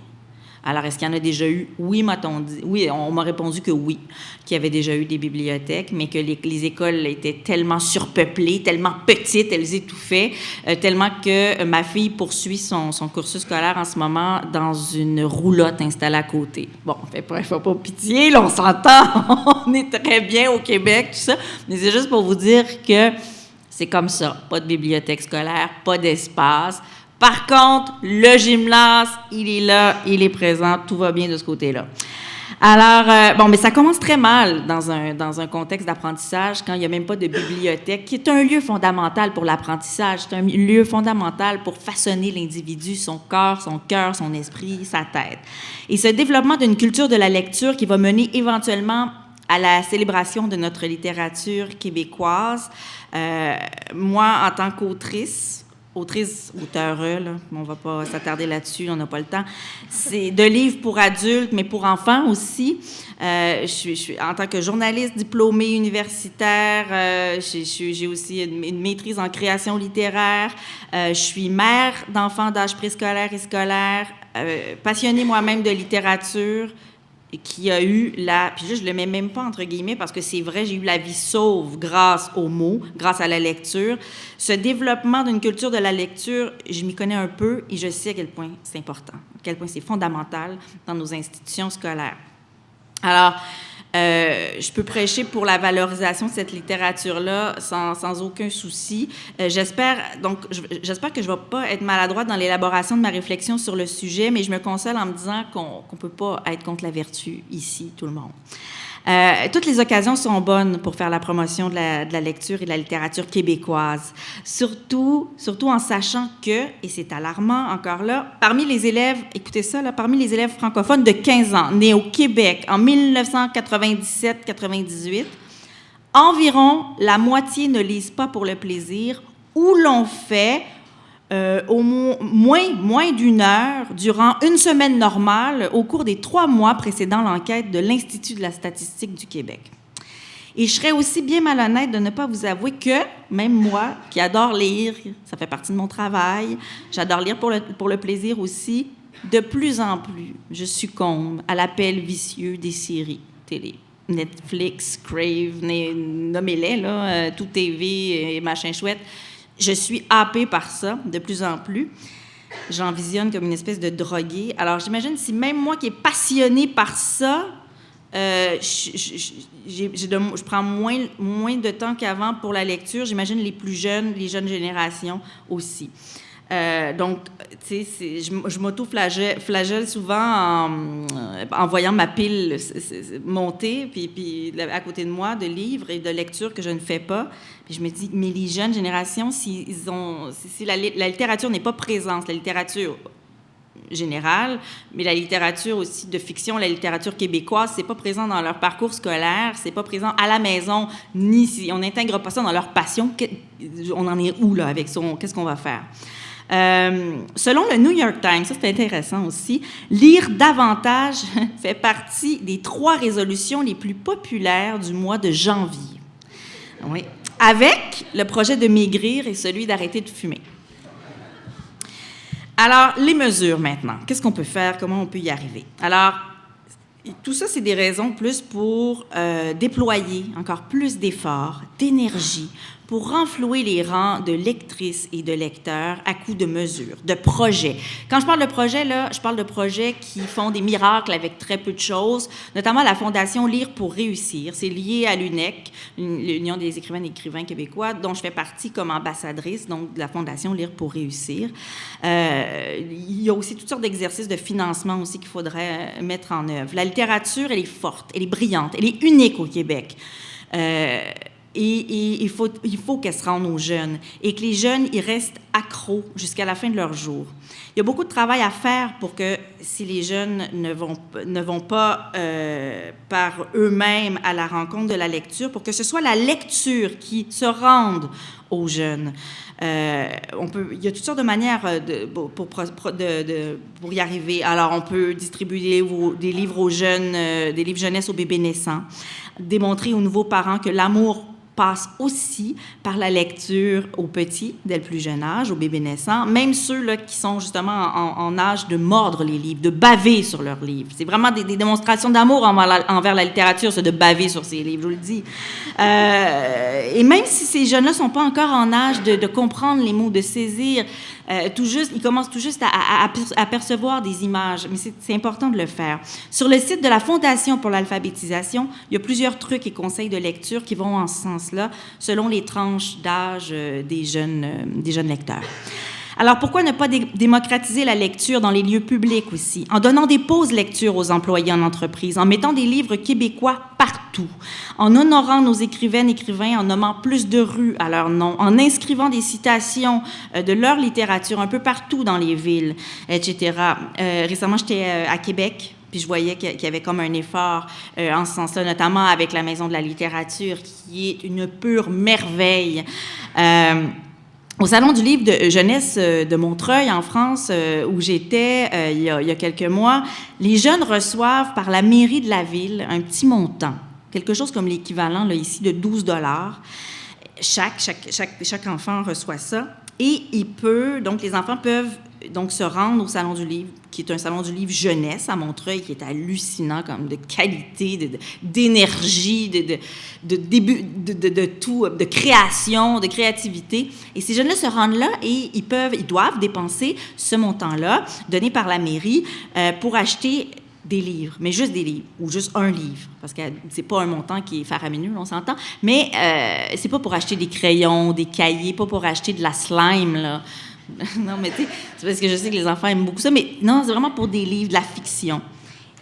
Alors, est-ce qu'il y en a déjà eu? Oui, m'a-t-on dit. Oui, on m'a répondu que oui, qu'il y avait déjà eu des bibliothèques, mais que les écoles étaient tellement surpeuplées, tellement petites, elles étouffaient, tellement que ma fille poursuit son cursus scolaire en ce moment dans une roulotte installée à côté. Bon, il ne faut pas pitié, là, on s'entend, on est très bien au Québec, tout ça, mais c'est juste pour vous dire que c'est comme ça, pas de bibliothèque scolaire, pas d'espace. Par contre, le gymnase, il est là, il est présent, tout va bien de ce côté-là. Alors, mais ça commence très mal dans un contexte d'apprentissage quand il n'y a même pas de bibliothèque, qui est un lieu fondamental pour l'apprentissage. C'est un lieu fondamental pour façonner l'individu, son corps, son cœur, son esprit, sa tête. Et ce développement d'une culture de la lecture qui va mener éventuellement à la célébration de notre littérature québécoise, moi, en tant qu'autrice, auteure, là, on ne va pas s'attarder là-dessus, on n'a pas le temps. C'est de livres pour adultes, mais pour enfants aussi. Je suis, en tant que journaliste diplômée universitaire, j'ai aussi une maîtrise en création littéraire. Je suis mère d'enfants d'âge préscolaire et scolaire, passionnée moi-même de littérature, qui a eu puis je le mets même pas entre guillemets parce que c'est vrai, j'ai eu la vie sauve grâce aux mots, grâce à la lecture. Ce développement d'une culture de la lecture, je m'y connais un peu et je sais à quel point c'est important, à quel point c'est fondamental dans nos institutions scolaires. Alors, je peux prêcher pour la valorisation de cette littérature-là sans aucun souci. J'espère que je ne vais pas être maladroite dans l'élaboration de ma réflexion sur le sujet, mais je me console en me disant qu'on ne peut pas être contre la vertu ici, tout le monde. Toutes les occasions sont bonnes pour faire la promotion de la lecture et de la littérature québécoise, surtout en sachant que, et c'est alarmant encore là, parmi les élèves, écoutez ça, là, parmi les élèves francophones de 15 ans, nés au Québec en 1997-98, environ la moitié ne lisent pas pour le plaisir ou l'ont fait au moins d'une heure durant une semaine normale au cours des 3 mois précédant l'enquête de l'Institut de la statistique du Québec. Et je serais aussi bien malhonnête de ne pas vous avouer que, même moi, qui adore lire, ça fait partie de mon travail, j'adore lire pour le plaisir aussi, de plus en plus, je succombe à l'appel vicieux des séries télé. Netflix, Crave, nommez-les, là, Tout TV et machin chouette. Je suis happée par ça, de plus en plus. J'en visionne comme une espèce de droguée. Alors, j'imagine si même moi qui est passionnée par ça, je prends moins de temps qu'avant pour la lecture. J'imagine les jeunes générations aussi. Donc, tu sais, je m'auto-flagelle souvent en voyant ma pile monter, puis à côté de moi, de livres et de lectures que je ne fais pas. Puis je me dis, mais les jeunes générations, si la littérature n'est pas présente, la littérature générale, mais la littérature aussi de fiction, la littérature québécoise, c'est pas présent dans leur parcours scolaire, c'est pas présent à la maison, ni si on n'intègre pas ça dans leur passion, on en est où, là, avec qu'est-ce qu'on va faire? Selon le New York Times, ça c'est intéressant aussi, lire davantage fait partie des 3 résolutions les plus populaires du mois de janvier. Oui. Avec le projet de maigrir et celui d'arrêter de fumer. Alors, les mesures maintenant. Qu'est-ce qu'on peut faire? Comment on peut y arriver? Alors, tout ça, c'est des raisons plus pour déployer encore plus d'efforts, d'énergie, pour renflouer les rangs de lectrices et de lecteurs à coups de mesures, de projets. Quand je parle de projets, là, je parle de projets qui font des miracles avec très peu de choses, notamment la Fondation Lire pour réussir. C'est lié à l'UNEQ, l'Union des écrivaines et écrivains québécois, dont je fais partie comme ambassadrice, donc de la Fondation Lire pour réussir. Il y a aussi toutes sortes d'exercices de financement aussi qu'il faudrait mettre en œuvre. La littérature, elle est forte, elle est brillante, elle est unique au Québec. Et il faut qu'elle se rende aux jeunes et que les jeunes y restent accros jusqu'à la fin de leur jour. Il y a beaucoup de travail à faire pour que si les jeunes ne vont pas par eux-mêmes à la rencontre de la lecture, pour que ce soit la lecture qui se rende aux jeunes. Il y a toutes sortes de manières pour y arriver. Alors, on peut distribuer des livres aux jeunes, des livres jeunesse aux bébés naissants, démontrer aux nouveaux parents que l'amour passe aussi par la lecture aux petits, dès le plus jeune âge, aux bébés naissants, même ceux là, qui sont justement en âge de mordre les livres, de baver sur leurs livres. C'est vraiment des démonstrations d'amour envers la littérature, c'est de baver sur ces livres, je vous le dis. Et même si ces jeunes-là ne sont pas encore en âge de comprendre les mots, de saisir, ils commencent tout juste à percevoir des images, mais c'est important de le faire. Sur le site de la Fondation pour l'alphabétisation, il y a plusieurs trucs et conseils de lecture qui vont en ce sens-là, selon les tranches d'âge des jeunes lecteurs. Alors, pourquoi ne pas démocratiser la lecture dans les lieux publics aussi, en donnant des pauses lecture aux employés en entreprise, en mettant des livres québécois partout, en honorant nos écrivaines et écrivains, en nommant plus de rues à leur nom, en inscrivant des citations de leur littérature un peu partout dans les villes, etc. Récemment, j'étais à Québec, puis je voyais qu'il y avait comme un effort en ce sens-là, notamment avec la Maison de la littérature, qui est une pure merveille. Au Salon du livre de jeunesse de Montreuil, en France, où j'étais il y a quelques mois, les jeunes reçoivent par la mairie de la ville un petit montant, quelque chose comme l'équivalent là, ici de 12 $. Chaque enfant reçoit ça. Et donc les enfants peuvent donc se rendre au Salon du livre, qui est un salon du livre jeunesse à Montreuil, qui est hallucinant comme de qualité, d'énergie, de tout, de création, de créativité. Et ces jeunes-là se rendent là et ils doivent dépenser ce montant-là, donné par la mairie, pour acheter des livres, mais juste des livres, ou juste un livre, parce que c'est pas un montant qui est faramineux, on s'entend, mais c'est pas pour acheter des crayons, des cahiers, pas pour acheter de la slime, là. Non, mais tu sais, c'est parce que je sais que les enfants aiment beaucoup ça, mais non, c'est vraiment pour des livres, de la fiction.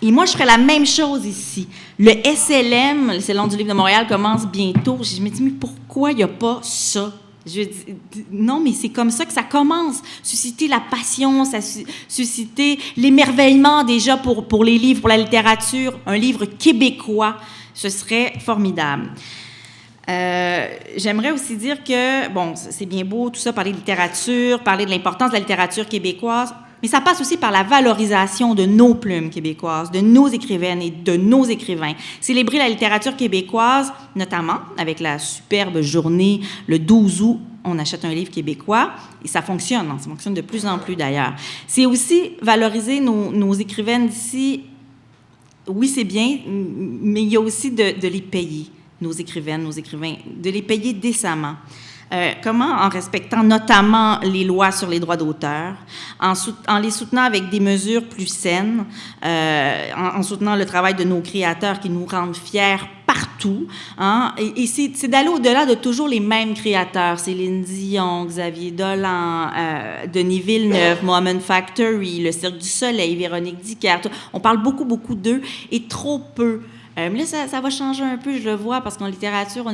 Et moi, je ferais la même chose ici. Le SLM, le Salon du livre de Montréal, commence bientôt. Je me dis, mais pourquoi il n'y a pas ça? Je dis, non, mais c'est comme ça que ça commence. Susciter la passion, susciter l'émerveillement déjà pour les livres, pour la littérature. Un livre québécois, ce serait formidable. J'aimerais aussi dire que, bon, c'est bien beau tout ça, parler de littérature, parler de l'importance de la littérature québécoise, mais ça passe aussi par la valorisation de nos plumes québécoises, de nos écrivaines et de nos écrivains. Célébrer la littérature québécoise, notamment avec la superbe journée le 12 août, on achète un livre québécois, et ça fonctionne de plus en plus d'ailleurs. C'est aussi valoriser nos écrivaines d'ici. Oui, c'est bien, mais il y a aussi de les payer. Nos écrivains, de les payer décemment. Comment? En respectant notamment les lois sur les droits d'auteur, en les soutenant avec des mesures plus saines, en soutenant le travail de nos créateurs qui nous rendent fiers partout. Hein? Et c'est d'aller au-delà de toujours les mêmes créateurs. Céline Dion, Xavier Dolan, Denis Villeneuve, Mohamed Factory, le Cirque du Soleil, Véronique Dicker. On parle beaucoup d'eux et trop peu. Mais là, ça va changer un peu, je le vois, parce qu'en littérature,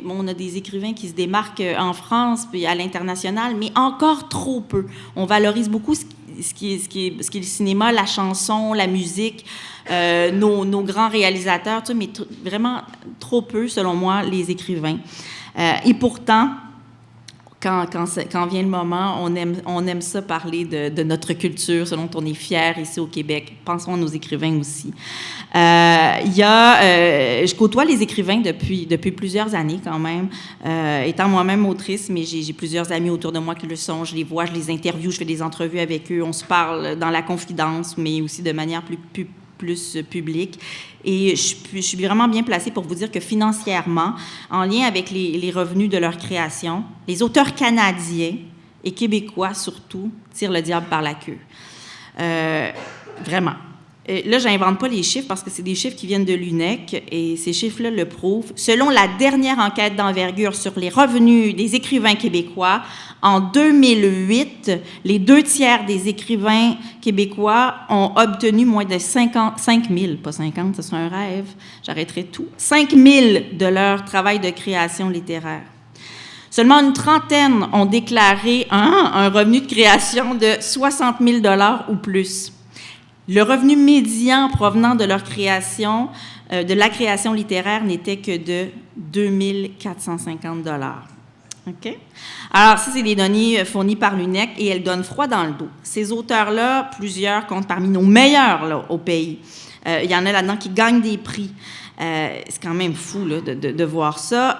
on a des écrivains qui se démarquent en France puis à l'international, mais encore trop peu. On valorise beaucoup ce qui est le cinéma, la chanson, la musique, nos grands réalisateurs, tout ça, mais vraiment trop peu, selon moi, les écrivains. Et pourtant, quand vient le moment, on aime ça parler de notre culture, ce dont on est fiers ici au Québec. Pensons à nos écrivains aussi. Je côtoie les écrivains depuis plusieurs années quand même, étant moi-même autrice, mais j'ai plusieurs amis autour de moi qui le sont. Je les vois, je les interviewe, je fais des entrevues avec eux. On se parle dans la confidence, mais aussi de manière plus publique. Et je suis vraiment bien placée pour vous dire que financièrement, en lien avec les revenus de leur création, les auteurs canadiens et québécois surtout tirent le diable par la queue. Vraiment. Là, je n'invente pas les chiffres parce que c'est des chiffres qui viennent de l'UNEC et ces chiffres-là le prouvent. Selon la dernière enquête d'envergure sur les revenus des écrivains québécois, en 2008, les 2/3 des écrivains québécois ont obtenu moins de 5 000, pas 50, ce serait un rêve, j'arrêterai tout, 5 000 de leur travail de création littéraire. Seulement une trentaine ont déclaré un revenu de création de 60 000 $ ou plus. Le revenu médian provenant de leur création, de la création littéraire, n'était que de 2 450 $. OK? Alors, ça, c'est des données fournies par l'UNEC et elles donnent froid dans le dos. Ces auteurs-là, plusieurs comptent parmi nos meilleurs là, au pays. Il y en a là-dedans qui gagnent des prix. C'est quand même fou là, de voir ça.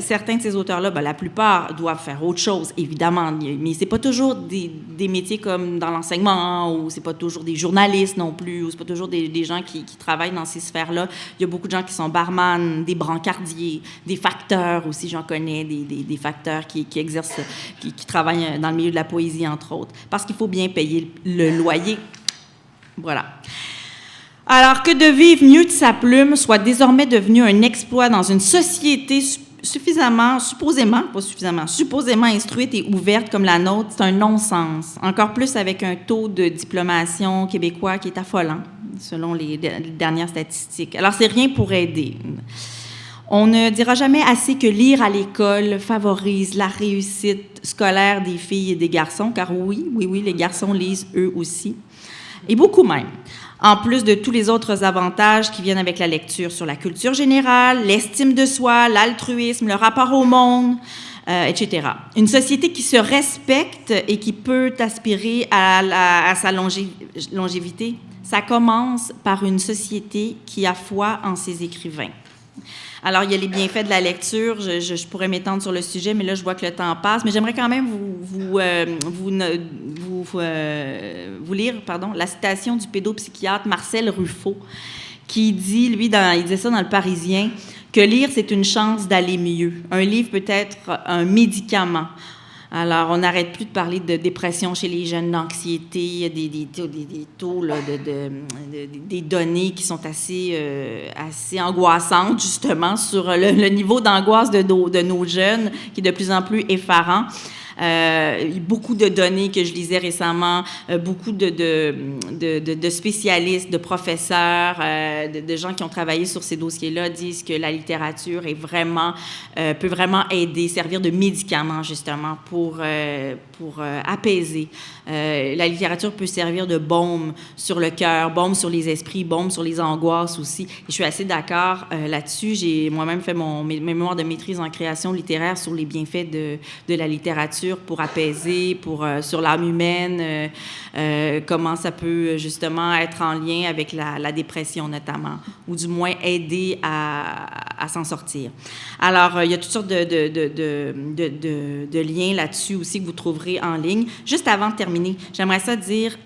Certains de ces auteurs-là, la plupart doivent faire autre chose, évidemment, mais c'est pas toujours des métiers comme dans l'enseignement, ou c'est pas toujours des journalistes non plus, ou c'est pas toujours des gens qui travaillent dans ces sphères-là. Il y a beaucoup de gens qui sont barman, des brancardiers, des facteurs aussi, j'en connais, des facteurs qui exercent, qui travaillent dans le milieu de la poésie, entre autres, parce qu'il faut bien payer le loyer. Voilà. Alors que de vivre mieux de sa plume soit désormais devenu un exploit dans une société supposément instruite et ouverte comme la nôtre, c'est un non-sens. Encore plus avec un taux de diplomation québécois qui est affolant, selon les dernières statistiques. Alors, c'est rien pour aider. On ne dira jamais assez que lire à l'école favorise la réussite scolaire des filles et des garçons, car oui, les garçons lisent eux aussi, et beaucoup même. En plus de tous les autres avantages qui viennent avec la lecture sur la culture générale, l'estime de soi, l'altruisme, le rapport au monde, etc. Une société qui se respecte et qui peut aspirer à sa longévité, ça commence par une société qui a foi en ses écrivains. Alors, il y a les bienfaits de la lecture. Je pourrais m'étendre sur le sujet, mais là, je vois que le temps passe. Mais j'aimerais quand même vous lire la citation du pédopsychiatre Marcel Ruffo, qui dit, lui, il disait ça dans Le Parisien, que lire, c'est une chance d'aller mieux. Un livre peut être un médicament. Alors, on n'arrête plus de parler de dépression chez les jeunes, d'anxiété, des taux, là, des données qui sont assez angoissantes, justement, sur le niveau d'angoisse de nos jeunes, qui est de plus en plus effarant. Beaucoup de données que je lisais récemment, beaucoup de spécialistes, de professeurs, de gens qui ont travaillé sur ces dossiers-là disent que la littérature est peut vraiment aider, servir de médicament justement pour apaiser. La littérature peut servir de baume sur le cœur, baume sur les esprits, baume sur les angoisses aussi. Et je suis assez d'accord là-dessus. J'ai moi-même fait mes mémoires de maîtrise en création littéraire sur les bienfaits de la littérature pour apaiser, sur l'âme humaine, comment ça peut justement être en lien avec la dépression notamment, ou du moins aider à s'en sortir. Alors, il y a toutes sortes de liens là-dessus aussi que vous trouverez en ligne. Juste avant de terminer, j'aimerais ça dire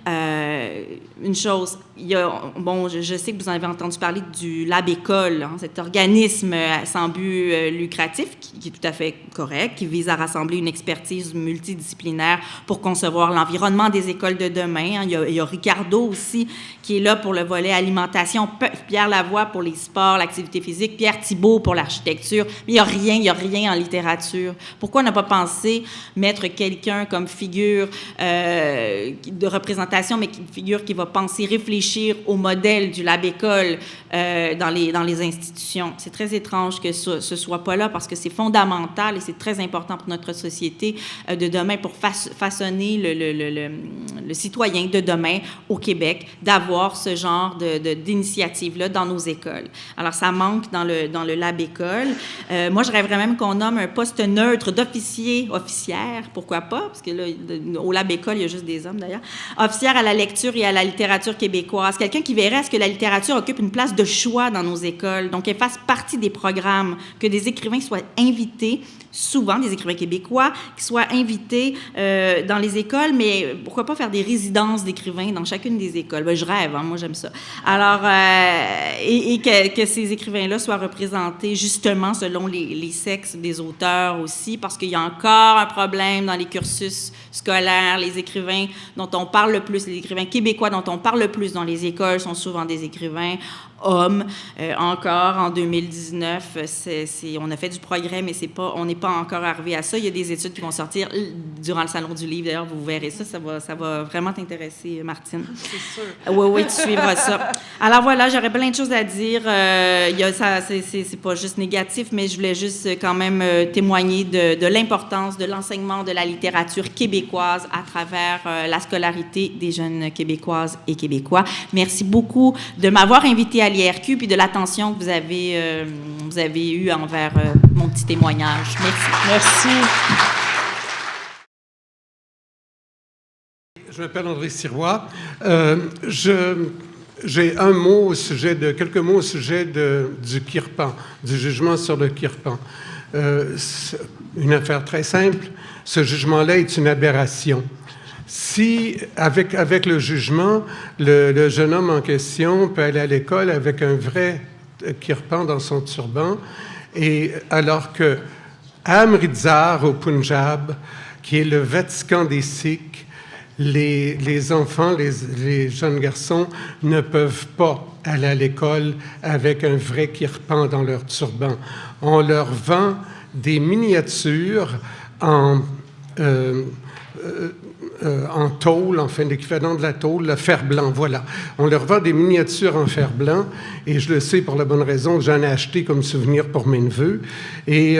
une chose. Je sais que vous en avez entendu parler du Lab École, cet organisme sans but lucratif qui est tout à fait correct, qui vise à rassembler une expertise multidisciplinaire pour concevoir l'environnement des écoles de demain. Il y a Ricardo aussi qui est là pour le volet alimentation, Pierre Lavoie pour les sports, l'activité physique, Pierre Thibault pour l'architecture. Mais il n'y a rien en littérature. Pourquoi on n'a pas pensé mettre quelqu'un comme figure de représentation, mais une figure qui va penser, réfléchir au modèle du Lab École dans les institutions? C'est très étrange que ce soit pas là parce que c'est fondamental et c'est très important pour notre société de demain pour façonner le citoyen de demain au Québec, d'avoir ce genre d'initiative-là dans nos écoles. Alors, ça manque dans le Lab École. Moi, je rêverais même qu'on nomme un poste neutre officière, pourquoi pas, parce que là, au Lab École, il y a juste des hommes d'ailleurs, officière à la lecture et à la littérature québécoise. Quelqu'un qui verrait à ce que la littérature occupe une place de choix dans nos écoles, donc qu'elle fasse partie des programmes, que des écrivains soient invités, souvent des écrivains québécois, qui soient invités dans les écoles, mais pourquoi pas faire des résidences d'écrivains dans chacune des écoles? Ben, je rêve, moi j'aime ça. Alors, et que ces écrivains-là soient représentés justement selon les sexes des auteurs aussi, parce qu'il y a encore un problème dans les cursus scolaires. Les écrivains dont on parle le plus, les écrivains québécois dont on parle le plus dans les écoles sont souvent des écrivains hommes. Encore en 2019, on a fait du progrès, mais on n'est pas encore arrivé à ça. Il y a des études qui vont sortir durant le Salon du Livre. D'ailleurs, vous verrez ça. Ça va vraiment t'intéresser, Martine. C'est sûr. Oui, tu suivras ça. Alors voilà, j'aurais plein de choses à dire. C'est pas juste négatif, mais je voulais juste quand même témoigner de l'importance de l'enseignement de la littérature québécoise à travers la scolarité des jeunes Québécoises et Québécois. Merci beaucoup de m'avoir invité à l'IRQ puis de l'attention que vous avez eue envers mon petit témoignage. Merci. Merci. Je m'appelle André Sirois. J'ai quelques mots au sujet du Kirpan, du jugement sur le Kirpan. Une affaire très simple. Ce jugement-là est une aberration. Si, avec le jugement, le jeune homme en question peut aller à l'école avec un vrai kirpan dans son turban, et alors que à Amritsar, au Punjab, qui est le Vatican des Sikhs, les enfants, les jeunes garçons ne peuvent pas aller à l'école avec un vrai kirpan dans leur turban. On leur vend des miniatures en tôle, enfin l'équivalent de la tôle, le fer blanc, voilà. On leur vend des miniatures en fer blanc, et je le sais pour la bonne raison que j'en ai acheté comme souvenir pour mes neveux. Et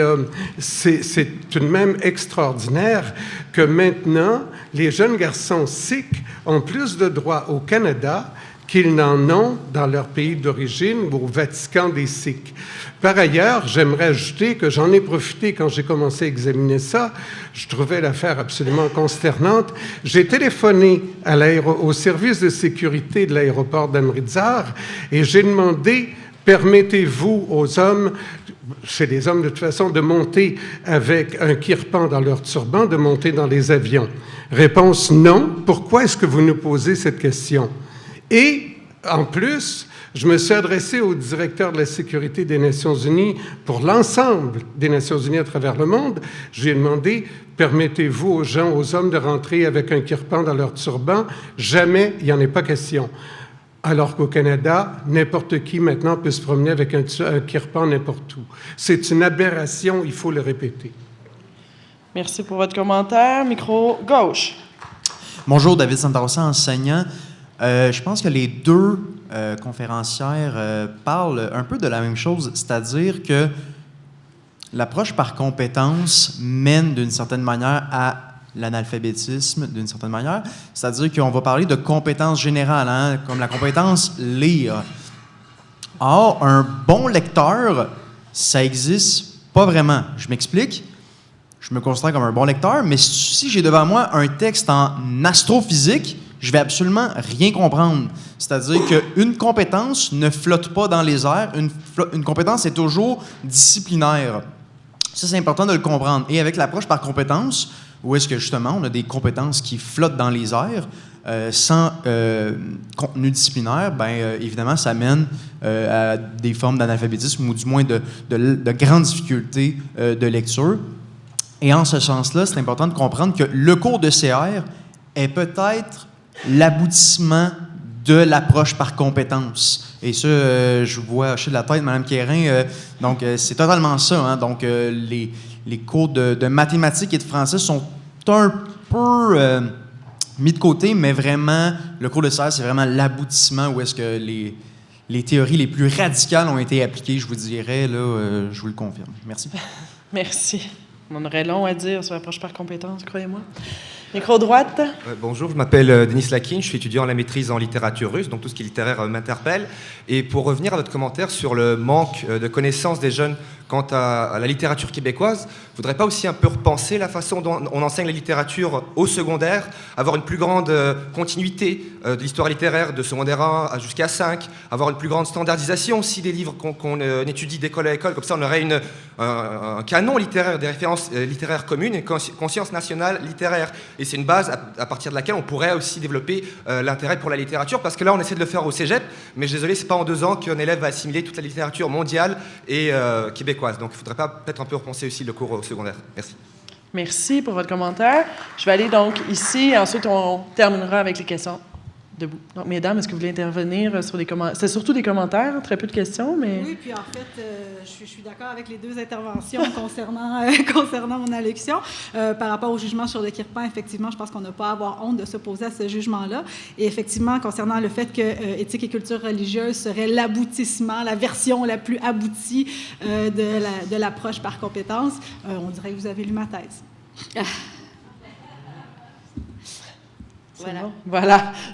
c'est tout de même extraordinaire que maintenant, les jeunes garçons sikhs ont plus de droits au Canada qu'ils n'en ont dans leur pays d'origine ou au Vatican des Sikhs. Par ailleurs, j'aimerais ajouter que j'en ai profité quand j'ai commencé à examiner ça. Je trouvais l'affaire absolument consternante. J'ai téléphoné au service de sécurité de l'aéroport d'Amritsar et j'ai demandé « Permettez-vous aux hommes, c'est des hommes de toute façon, de monter avec un kirpan dans leur turban, de monter dans les avions ?» Réponse « Non. Pourquoi est-ce que vous nous posez cette question ?» Et, en plus, je me suis adressé au directeur de la sécurité des Nations unies pour l'ensemble des Nations unies à travers le monde. J'ai demandé, permettez-vous aux gens, aux hommes de rentrer avec un kirpan dans leur turban? Jamais, il n'y en est pas question. Alors qu'au Canada, n'importe qui maintenant peut se promener avec un kirpan n'importe où. C'est une aberration, il faut le répéter. Merci pour votre commentaire. Micro gauche. Bonjour, David Santarossa, enseignant. Je pense que les deux conférencières parlent un peu de la même chose, c'est-à-dire que l'approche par compétence mène d'une certaine manière à l'analphabétisme, d'une certaine manière. C'est-à-dire qu'on va parler de compétences générales, hein, comme la compétence lire. Or, un bon lecteur, ça existe pas vraiment. Je m'explique. Je me considère comme un bon lecteur, mais si j'ai devant moi un texte en astrophysique, je vais absolument rien comprendre. C'est-à-dire qu'une compétence ne flotte pas dans les airs. Une compétence est toujours disciplinaire. Ça, c'est important de le comprendre. Et avec l'approche par compétence, où est-ce que, justement, on a des compétences qui flottent dans les airs, sans contenu disciplinaire, bien, évidemment, ça mène à des formes d'analphabétisme ou du moins de grandes difficultés de lecture. Et en ce sens-là, c'est important de comprendre que le cours de CR est peut-être l'aboutissement de l'approche par compétence. Et ça, je vois hocher de la tête Mme Quérin. Donc, c'est totalement ça. Hein? Donc, les cours de mathématiques et de français sont un peu mis de côté, mais vraiment, le cours de CR, c'est vraiment l'aboutissement où est-ce que les théories les plus radicales ont été appliquées, je vous dirais. Là, je vous le confirme. Merci. Merci. On aurait long à dire sur l'approche par compétence, croyez-moi. Micro droite. Bonjour, je m'appelle Denis Lakin, je suis étudiant à la maîtrise en littérature russe, donc tout ce qui est littéraire m'interpelle. Et pour revenir à votre commentaire sur le manque de connaissances des jeunes quant à la littérature québécoise, vous ne voudrez pas aussi un peu repenser la façon dont on enseigne la littérature au secondaire, avoir une plus grande continuité de l'histoire littéraire de secondaire 1 jusqu'à 5, avoir une plus grande standardisation aussi des livres qu'on étudie d'école à école, comme ça on aurait un canon littéraire, des références littéraires communes, une conscience nationale littéraire. Et c'est une base à partir de laquelle on pourrait aussi développer l'intérêt pour la littérature, parce que là on essaie de le faire au cégep, mais désolé, c'est pas en 2 ans qu'un élève va assimiler toute la littérature mondiale et québécoise. Donc il ne faudrait pas peut-être un peu repenser aussi le cours au secondaire. Merci. Merci pour votre commentaire. Je vais aller donc ici, et ensuite on terminera avec les questions debout. Donc, mesdames, est-ce que vous voulez intervenir sur les commentaires? C'est surtout des commentaires, très peu de questions, mais... Oui, puis en fait, je suis d'accord avec les deux interventions concernant mon allocution. Par rapport au jugement sur le kirpan, effectivement, je pense qu'on n'a pas à avoir honte de s'opposer à ce jugement-là. Et effectivement, concernant le fait que éthique et culture religieuse serait l'aboutissement, la version la plus aboutie de l'approche par compétence, on dirait que vous avez lu ma thèse.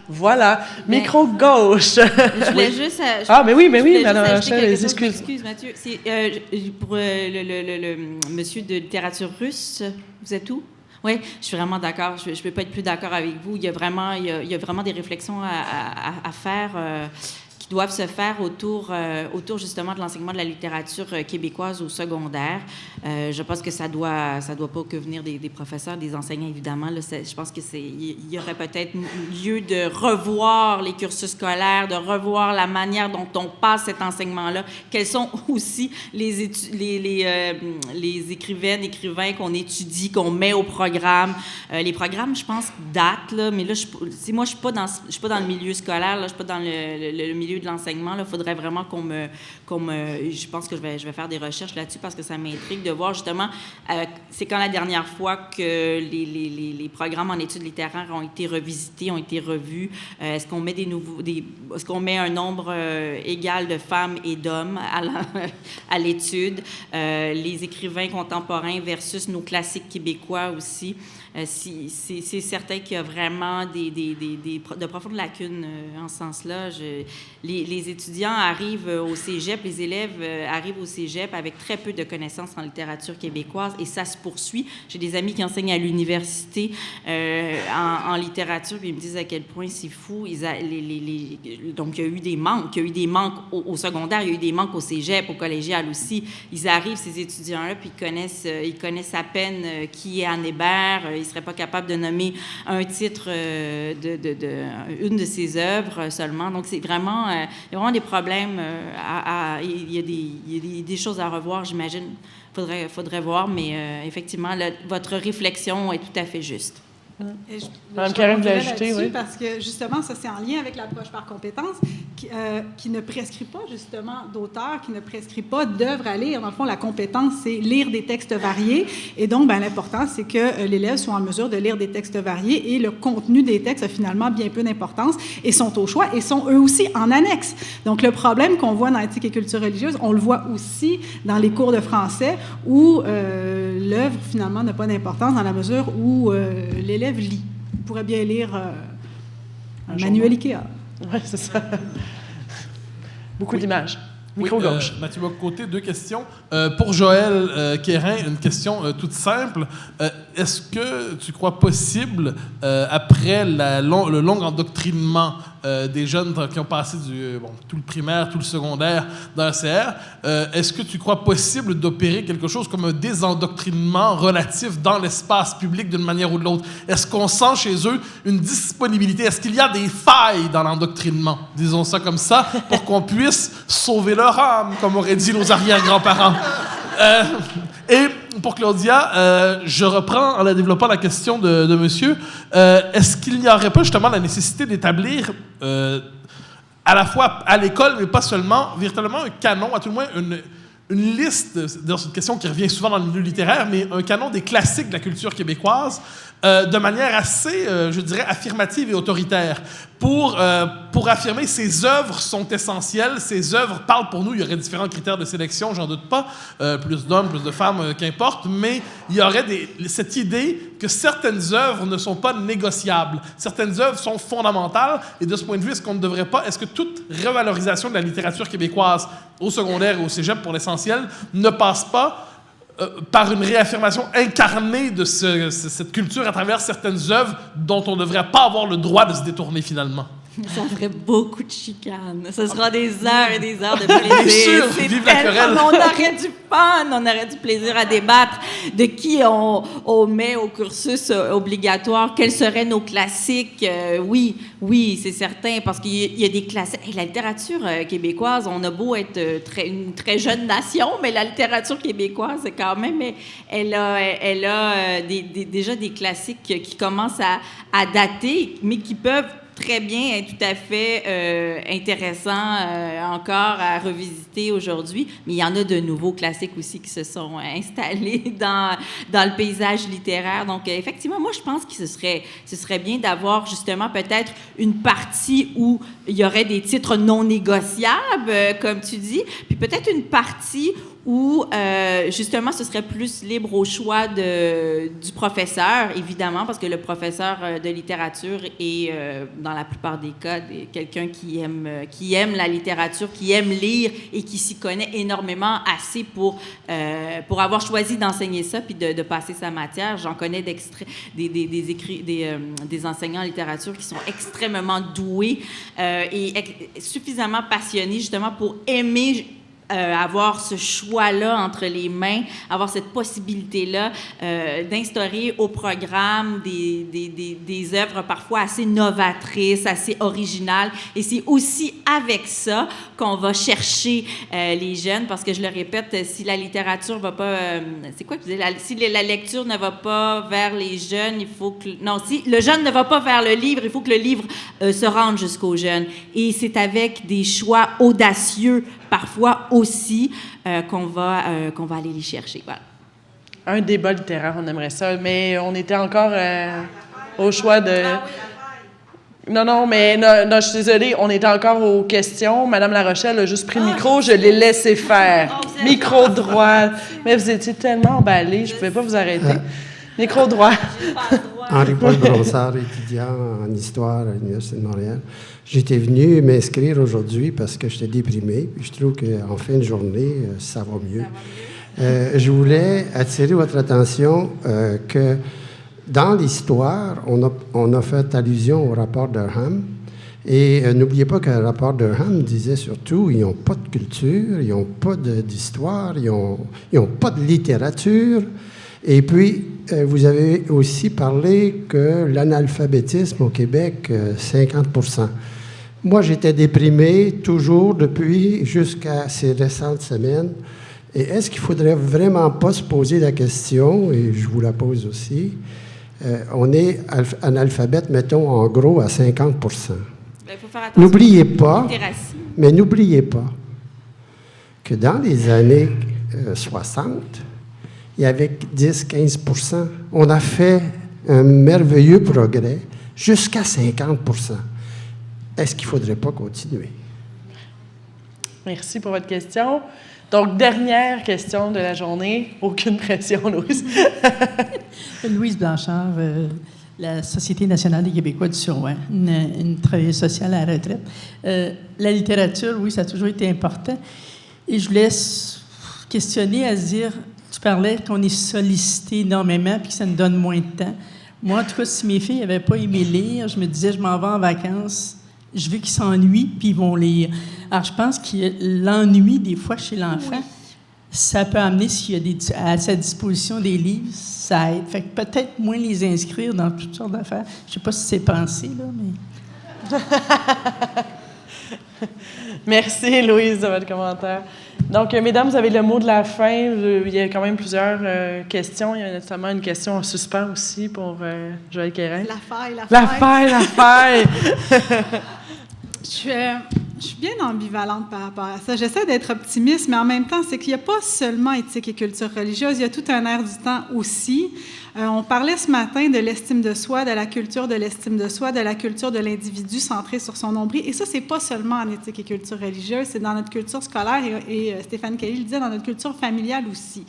Voilà. Micro gauche. Je voulais juste... mais oui, Madame Rachel, excuse. Excuse, Mathieu. C'est pour le monsieur de littérature russe, vous êtes où? Oui, je suis vraiment d'accord. Je ne peux pas être plus d'accord avec vous. Il y a vraiment des réflexions à faire qui doivent se faire autour justement de l'enseignement de la littérature québécoise au secondaire. Je pense que ça doit pas que venir des professeurs, des enseignants, évidemment. Là, je pense qu'il y aurait peut-être lieu de revoir les cursus scolaires, de revoir la manière dont on passe cet enseignement-là. Quels sont aussi les écrivains qu'on étudie, qu'on met au programme. Les programmes, je pense, datent, là, mais là, moi, je suis pas dans le milieu scolaire, là, je suis pas dans le milieu de l'enseignement. Il faudrait vraiment je pense que je vais faire des recherches là-dessus parce que ça m'intrigue de voir justement, c'est quand la dernière fois que les programmes en études littéraires ont été revisités, ont été revus. Est-ce qu'on met est-ce qu'on met un nombre égal de femmes et d'hommes à l'étude? Les écrivains contemporains versus nos classiques québécois aussi. C'est certain qu'il y a vraiment de profondes lacunes en ce sens-là. Les étudiants arrivent au cégep, les élèves arrivent au cégep avec très peu de connaissances en littérature québécoise et ça se poursuit. J'ai des amis qui enseignent à l'université en littérature puis ils me disent à quel point c'est fou. Donc, il y a eu des manques. Il y a eu des manques au secondaire, il y a eu des manques au cégep, au collégial aussi. Ils arrivent, ces étudiants-là, puis ils connaissent à peine qui est Anne Hébert. Ils ne seraient pas capables de nommer un titre une de ses œuvres seulement. Donc, c'est vraiment... il y a vraiment des problèmes. Il y a des choses à revoir, j'imagine. Faudrait voir, mais effectivement, votre réflexion est tout à fait juste. Mme Caron voulait ajouter, oui. Parce que, justement, ça, c'est en lien avec l'approche par compétence qui ne prescrit pas, justement, d'auteurs, qui ne prescrit pas d'œuvres à lire. Dans le fond, la compétence, c'est lire des textes variés. Et donc, l'important, c'est que l'élève soit en mesure de lire des textes variés et le contenu des textes a finalement bien peu d'importance et sont au choix et sont eux aussi en annexe. Donc, le problème qu'on voit dans l'éthique et culture religieuse, on le voit aussi dans les cours de français où l'œuvre, finalement, n'a pas d'importance dans la mesure où l'élève lit. Il pourrait bien lire un manuel Ikea. Oui, c'est ça. Beaucoup d'images. Micro-gauche. Mathieu Bock-Côté, 2 questions. Pour Joël Quérin, une question toute simple. Est-ce que tu crois possible, après le long endoctrinement des jeunes qui ont passé tout le primaire, tout le secondaire dans le CR, est-ce que tu crois possible d'opérer quelque chose comme un désendoctrinement relatif dans l'espace public d'une manière ou de l'autre? Est-ce qu'on sent chez eux une disponibilité? Est-ce qu'il y a des failles dans l'endoctrinement, disons ça comme ça, pour qu'on puisse sauver leur âme, comme auraient dit nos arrière-grands-parents? Et pour Claudia, je reprends en la développant la question de monsieur. Est-ce qu'il n'y aurait pas justement la nécessité d'établir à la fois à l'école, mais pas seulement, véritablement un canon, à tout le moins une liste, c'est une question qui revient souvent dans le milieu littéraire, mais un canon des classiques de la culture québécoise de manière assez, je dirais, affirmative et autoritaire. Pour affirmer ces œuvres sont essentielles, ces œuvres parlent pour nous. Il y aurait différents critères de sélection, j'en doute pas, plus d'hommes, plus de femmes, qu'importe, mais il y aurait cette idée que certaines œuvres ne sont pas négociables. Certaines œuvres sont fondamentales, et de ce point de vue, est-ce que toute revalorisation de la littérature québécoise au secondaire et au cégep, pour l'essentiel, ne passe pas par une réaffirmation incarnée de cette culture à travers certaines œuvres dont on ne devrait pas avoir le droit de se détourner finalement? Ça ferait beaucoup de chicanes. Ce sera des heures et des heures de plaisir. Bien sûr, vive la querelle. On aurait du fun, on aurait du plaisir à débattre de qui on met au cursus obligatoire, quels seraient nos classiques. Oui, c'est certain, parce qu'il y a des classiques. Hey, la littérature québécoise, on a beau être une très jeune nation, mais la littérature québécoise, c'est quand même, elle a déjà des classiques qui commencent à dater, mais qui peuvent très bien, est tout à fait intéressant encore à revisiter aujourd'hui. Mais il y en a de nouveaux classiques aussi qui se sont installés dans le paysage littéraire. Donc, effectivement, moi, je pense que ce serait bien d'avoir justement peut-être une partie où il y aurait des titres non négociables, comme tu dis, puis peut-être une partie où, justement, ce serait plus libre au choix du professeur, évidemment, parce que le professeur de littérature est, dans la plupart des cas, quelqu'un qui aime la littérature, qui aime lire et qui s'y connaît énormément assez pour avoir choisi d'enseigner ça puis de passer sa matière. J'en connais des enseignants en littérature qui sont extrêmement doués et suffisamment passionnés, justement, pour aimer avoir ce choix-là entre les mains, avoir cette possibilité-là d'instaurer au programme des œuvres parfois assez novatrices, assez originales. Et c'est aussi avec ça qu'on va chercher les jeunes, parce que je le répète, si la littérature va pas... c'est quoi que vous dites? Si la lecture ne va pas vers les jeunes, il faut que... Non, si le jeune ne va pas vers le livre, il faut que le livre se rende jusqu'aux jeunes. Et c'est avec des choix audacieux, parfois aussi, qu'on va aller les chercher. Voilà. Un débat littéraire, on aimerait ça, mais on était encore au choix de... Non, mais je suis désolée, on était encore aux questions. Madame La Rochelle a juste pris le micro, je l'ai laissé faire. Micro droit. Mais vous étiez tellement emballés, je ne pouvais pas vous arrêter. Micro droit. Henri-Paul Bronsard, étudiant en histoire à l'Université de Montréal. J'étais venu m'inscrire aujourd'hui parce que j'étais déprimé. Puis je trouve qu'en fin de journée, ça va mieux. Je voulais attirer votre attention que dans l'histoire, on a fait allusion au rapport Durham. Et n'oubliez pas que le rapport Durham disait surtout ils n'ont pas de culture, ils n'ont pas d'histoire, ils n'ont pas de littérature. Et puis, vous avez aussi parlé que l'analphabétisme au Québec, 50%. Moi, j'étais déprimé toujours depuis jusqu'à ces récentes semaines. Et est-ce qu'il ne faudrait vraiment pas se poser la question, et je vous la pose aussi, on est analphabète, mettons, en gros, à 50%. Il faut faire attention. N'oubliez pas, Littératie. mais n'oubliez pas que dans les années 60, il y avait 10-15%. On a fait un merveilleux progrès jusqu'à 50%. Est-ce qu'il ne faudrait pas continuer? Merci pour votre question. Donc, dernière question de la journée. Aucune pression, Louise. Louise Blanchard, la Société nationale des Québécois du Suroît, une travailleuse sociale à la retraite. La littérature, oui, ça a toujours été important. Et je vous laisse questionner à se dire, tu parlais qu'on est sollicité énormément puis que ça nous donne moins de temps. Moi, en tout cas, si mes filles n'avaient pas aimé lire, je me disais, je m'en vais en vacances, je veux qu'ils s'ennuient puis ils vont lire. Alors, je pense que l'ennui, des fois, chez l'enfant, oui, ça peut amener, s'il y a à sa disposition des livres, ça aide. Fait que peut-être moins les inscrire dans toutes sortes d'affaires. Je ne sais pas si c'est pensé, là, mais... Merci, Louise, de votre commentaire. Donc, mesdames, vous avez le mot de la fin. Il y a quand même plusieurs questions. Il y a notamment une question en suspens aussi pour Joëlle Quérin. La faille. Je suis bien ambivalente par rapport à ça. J'essaie d'être optimiste, mais en même temps, c'est qu'il n'y a pas seulement éthique et culture religieuse, il y a tout un air du temps aussi. On parlait ce matin de l'estime de soi, de la culture de l'estime de soi, de la culture de l'individu centré sur son nombril. Et ça, c'est pas seulement en éthique et culture religieuse, c'est dans notre culture scolaire et Stéphane Kelly le disait, dans notre culture familiale aussi.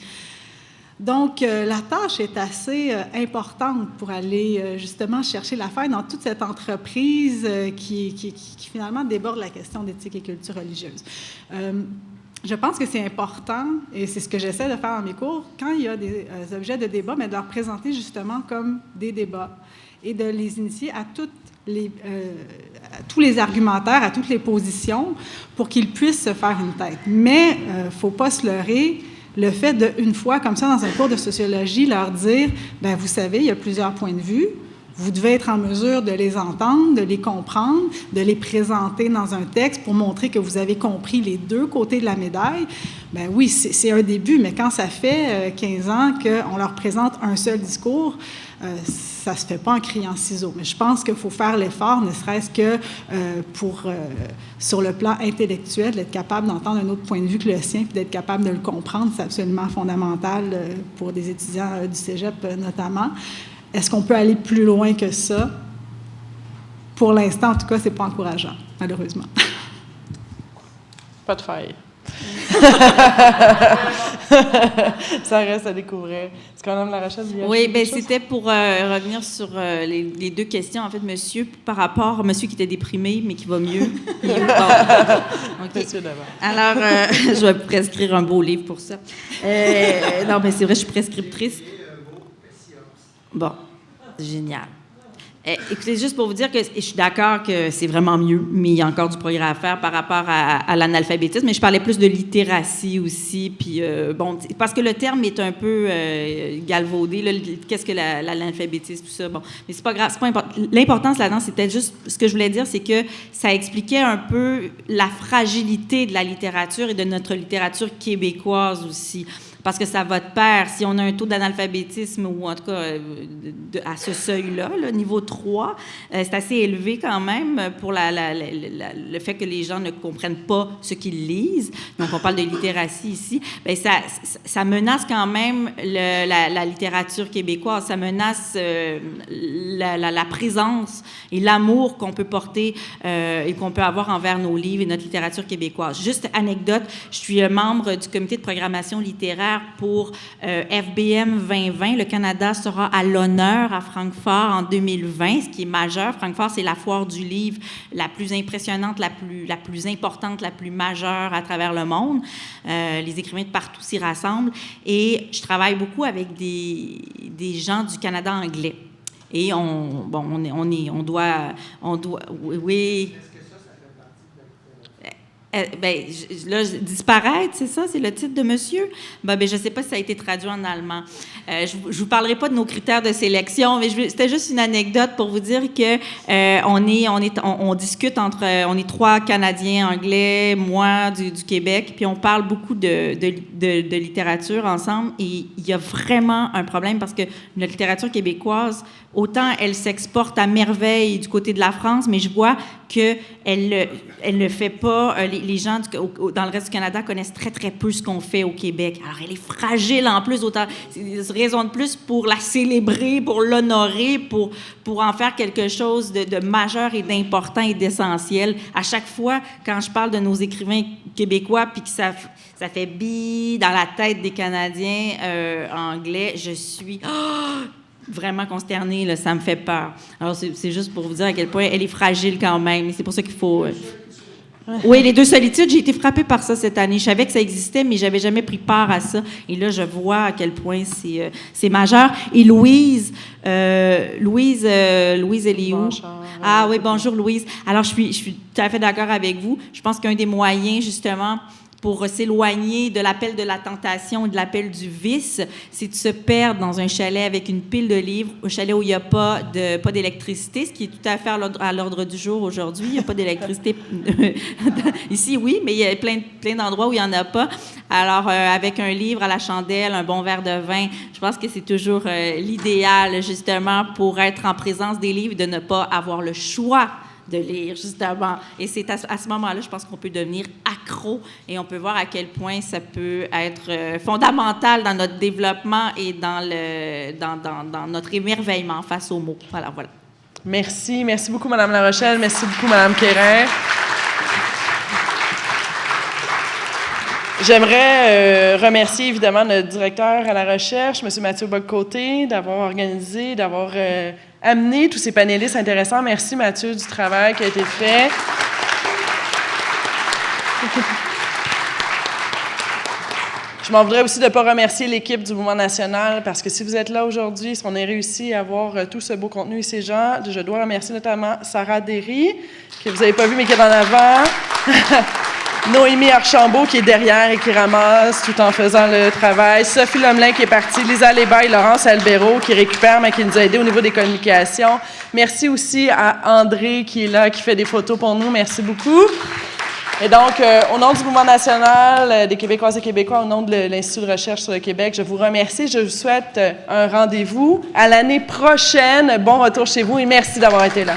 Donc, la tâche est assez importante pour aller justement chercher la faille dans toute cette entreprise qui finalement déborde la question d'éthique et culture religieuse. Je pense que c'est important, et c'est ce que j'essaie de faire dans mes cours, quand il y a des objets de débat, mais de leur présenter justement comme des débats et de les initier à tous les argumentaires, à toutes les positions, pour qu'ils puissent se faire une tête. Mais il ne faut pas se leurrer. Le fait d'une fois, comme ça, dans un cours de sociologie, leur dire, bien, vous savez, il y a plusieurs points de vue, vous devez être en mesure de les entendre, de les comprendre, de les présenter dans un texte pour montrer que vous avez compris les deux côtés de la médaille. Bien oui, c'est un début, mais quand ça fait 15 ans qu'on leur présente un seul discours, ça ne se fait pas en criant ciseaux. Mais je pense qu'il faut faire l'effort, ne serait-ce que sur le plan intellectuel, d'être capable d'entendre un autre point de vue que le sien, puis d'être capable de le comprendre. C'est absolument fondamental pour des étudiants du cégep notamment. Est-ce qu'on peut aller plus loin que ça? Pour l'instant, en tout cas, ce n'est pas encourageant, malheureusement. Pas de faille. Ça reste à découvrir. Est-ce qu'on a la Rachel? Oui, bien, c'était pour revenir sur les deux questions. En fait, monsieur, par rapport à monsieur qui était déprimé, mais qui va mieux. Okay. Monsieur d'abord. Alors, je vais prescrire un beau livre pour ça. Non, mais c'est vrai, je suis prescriptrice. Bon, génial. Écoutez, juste pour vous dire que je suis d'accord que c'est vraiment mieux, mais il y a encore du progrès à faire par rapport à l'analphabétisme. Mais je parlais plus de littératie aussi, puis bon, parce que le terme est un peu galvaudé. Là, qu'est-ce que l'analphabétisme, tout ça? Bon, mais c'est pas grave, c'est pas important. L'importance là-dedans, c'était juste ce que je voulais dire, c'est que ça expliquait un peu la fragilité de la littérature et de notre littérature québécoise aussi. Parce que ça va de pair. Si on a un taux d'analphabétisme, ou en tout cas à ce seuil-là, là, niveau 3, c'est assez élevé quand même pour le fait que les gens ne comprennent pas ce qu'ils lisent. Donc, on parle de littératie ici. Bien, ça menace quand même la littérature québécoise. Ça menace la présence et l'amour qu'on peut porter et qu'on peut avoir envers nos livres et notre littérature québécoise. Juste anecdote, je suis membre du comité de programmation littéraire hier pour FBM 2020. Le Canada sera à l'honneur à Francfort en 2020, ce qui est majeur. Francfort, c'est la foire du livre la plus impressionnante, la plus importante, la plus majeure à travers le monde. Les écrivains de partout s'y rassemblent. Et je travaille beaucoup avec des gens du Canada anglais. Et on doit, oui. Disparaître, c'est ça? C'est le titre de monsieur? Je ne sais pas si ça a été traduit en allemand. Je ne vous parlerai pas de nos critères de sélection, mais c'était juste une anecdote pour vous dire que on discute entre... on est 3 Canadiens anglais, moi du Québec, puis on parle beaucoup de littérature ensemble, et il y a vraiment un problème parce que la littérature québécoise, autant elle s'exporte à merveille du côté de la France, mais je vois qu'elle ne fait pas... les gens dans le reste du Canada connaissent très, très peu ce qu'on fait au Québec. Alors, elle est fragile en plus, autant... C'est raison de plus pour la célébrer, pour l'honorer, pour en faire quelque chose de majeur et d'important et d'essentiel. À chaque fois, quand je parle de nos écrivains québécois, puis que ça fait bi dans la tête des Canadiens anglais, je suis... vraiment consternée, là, ça me fait peur. Alors, c'est juste pour vous dire à quel point elle est fragile quand même. Et c'est pour ça qu'il faut... Oui, les 2 solitudes, j'ai été frappée par ça cette année. Je savais que ça existait, mais je n'avais jamais pris part à ça. Et là, je vois à quel point c'est majeur. Et Louise, elle est où? Ah oui, bonjour Louise. Alors, je suis tout à fait d'accord avec vous. Je pense qu'un des moyens, justement, pour s'éloigner de l'appel de la tentation et de l'appel du vice, c'est de se perdre dans un chalet avec une pile de livres, un chalet où il n'y a pas d'électricité, ce qui est tout à fait à l'ordre du jour aujourd'hui. Il n'y a pas d'électricité ici, oui, mais il y a plein d'endroits où il n'y en a pas. Alors, avec un livre à la chandelle, un bon verre de vin, je pense que c'est toujours l'idéal, justement, pour être en présence des livres et de ne pas avoir le choix de lire, justement. Et c'est à ce moment-là, je pense qu'on peut devenir accro et on peut voir à quel point ça peut être fondamental dans notre développement et dans notre émerveillement face aux mots. Voilà. Merci. Merci beaucoup, Mme Larochelle. Merci beaucoup, Mme Quérin. J'aimerais remercier évidemment notre directeur à la recherche, M. Mathieu Bock-Côté, d'avoir organisé, d'avoir amené tous ces panélistes intéressants. Merci, Mathieu, du travail qui a été fait. Je m'en voudrais aussi de ne pas remercier l'équipe du Mouvement national, parce que si vous êtes là aujourd'hui, si on a réussi à avoir tout ce beau contenu et ces gens, je dois remercier notamment Sarah Derry, que vous n'avez pas vu mais qui est en avant. Noémie Archambault qui est derrière et qui ramasse tout en faisant le travail. Sophie Lemelin qui est partie. Lisa Léba et Laurence Albero qui récupèrent mais qui nous a aidés au niveau des communications. Merci aussi à André qui est là, qui fait des photos pour nous. Merci beaucoup. Et donc, au nom du Mouvement national des Québécoises et Québécois, au nom de l'Institut de recherche sur le Québec, je vous remercie. Je vous souhaite un rendez-vous à l'année prochaine. Bon retour chez vous et merci d'avoir été là.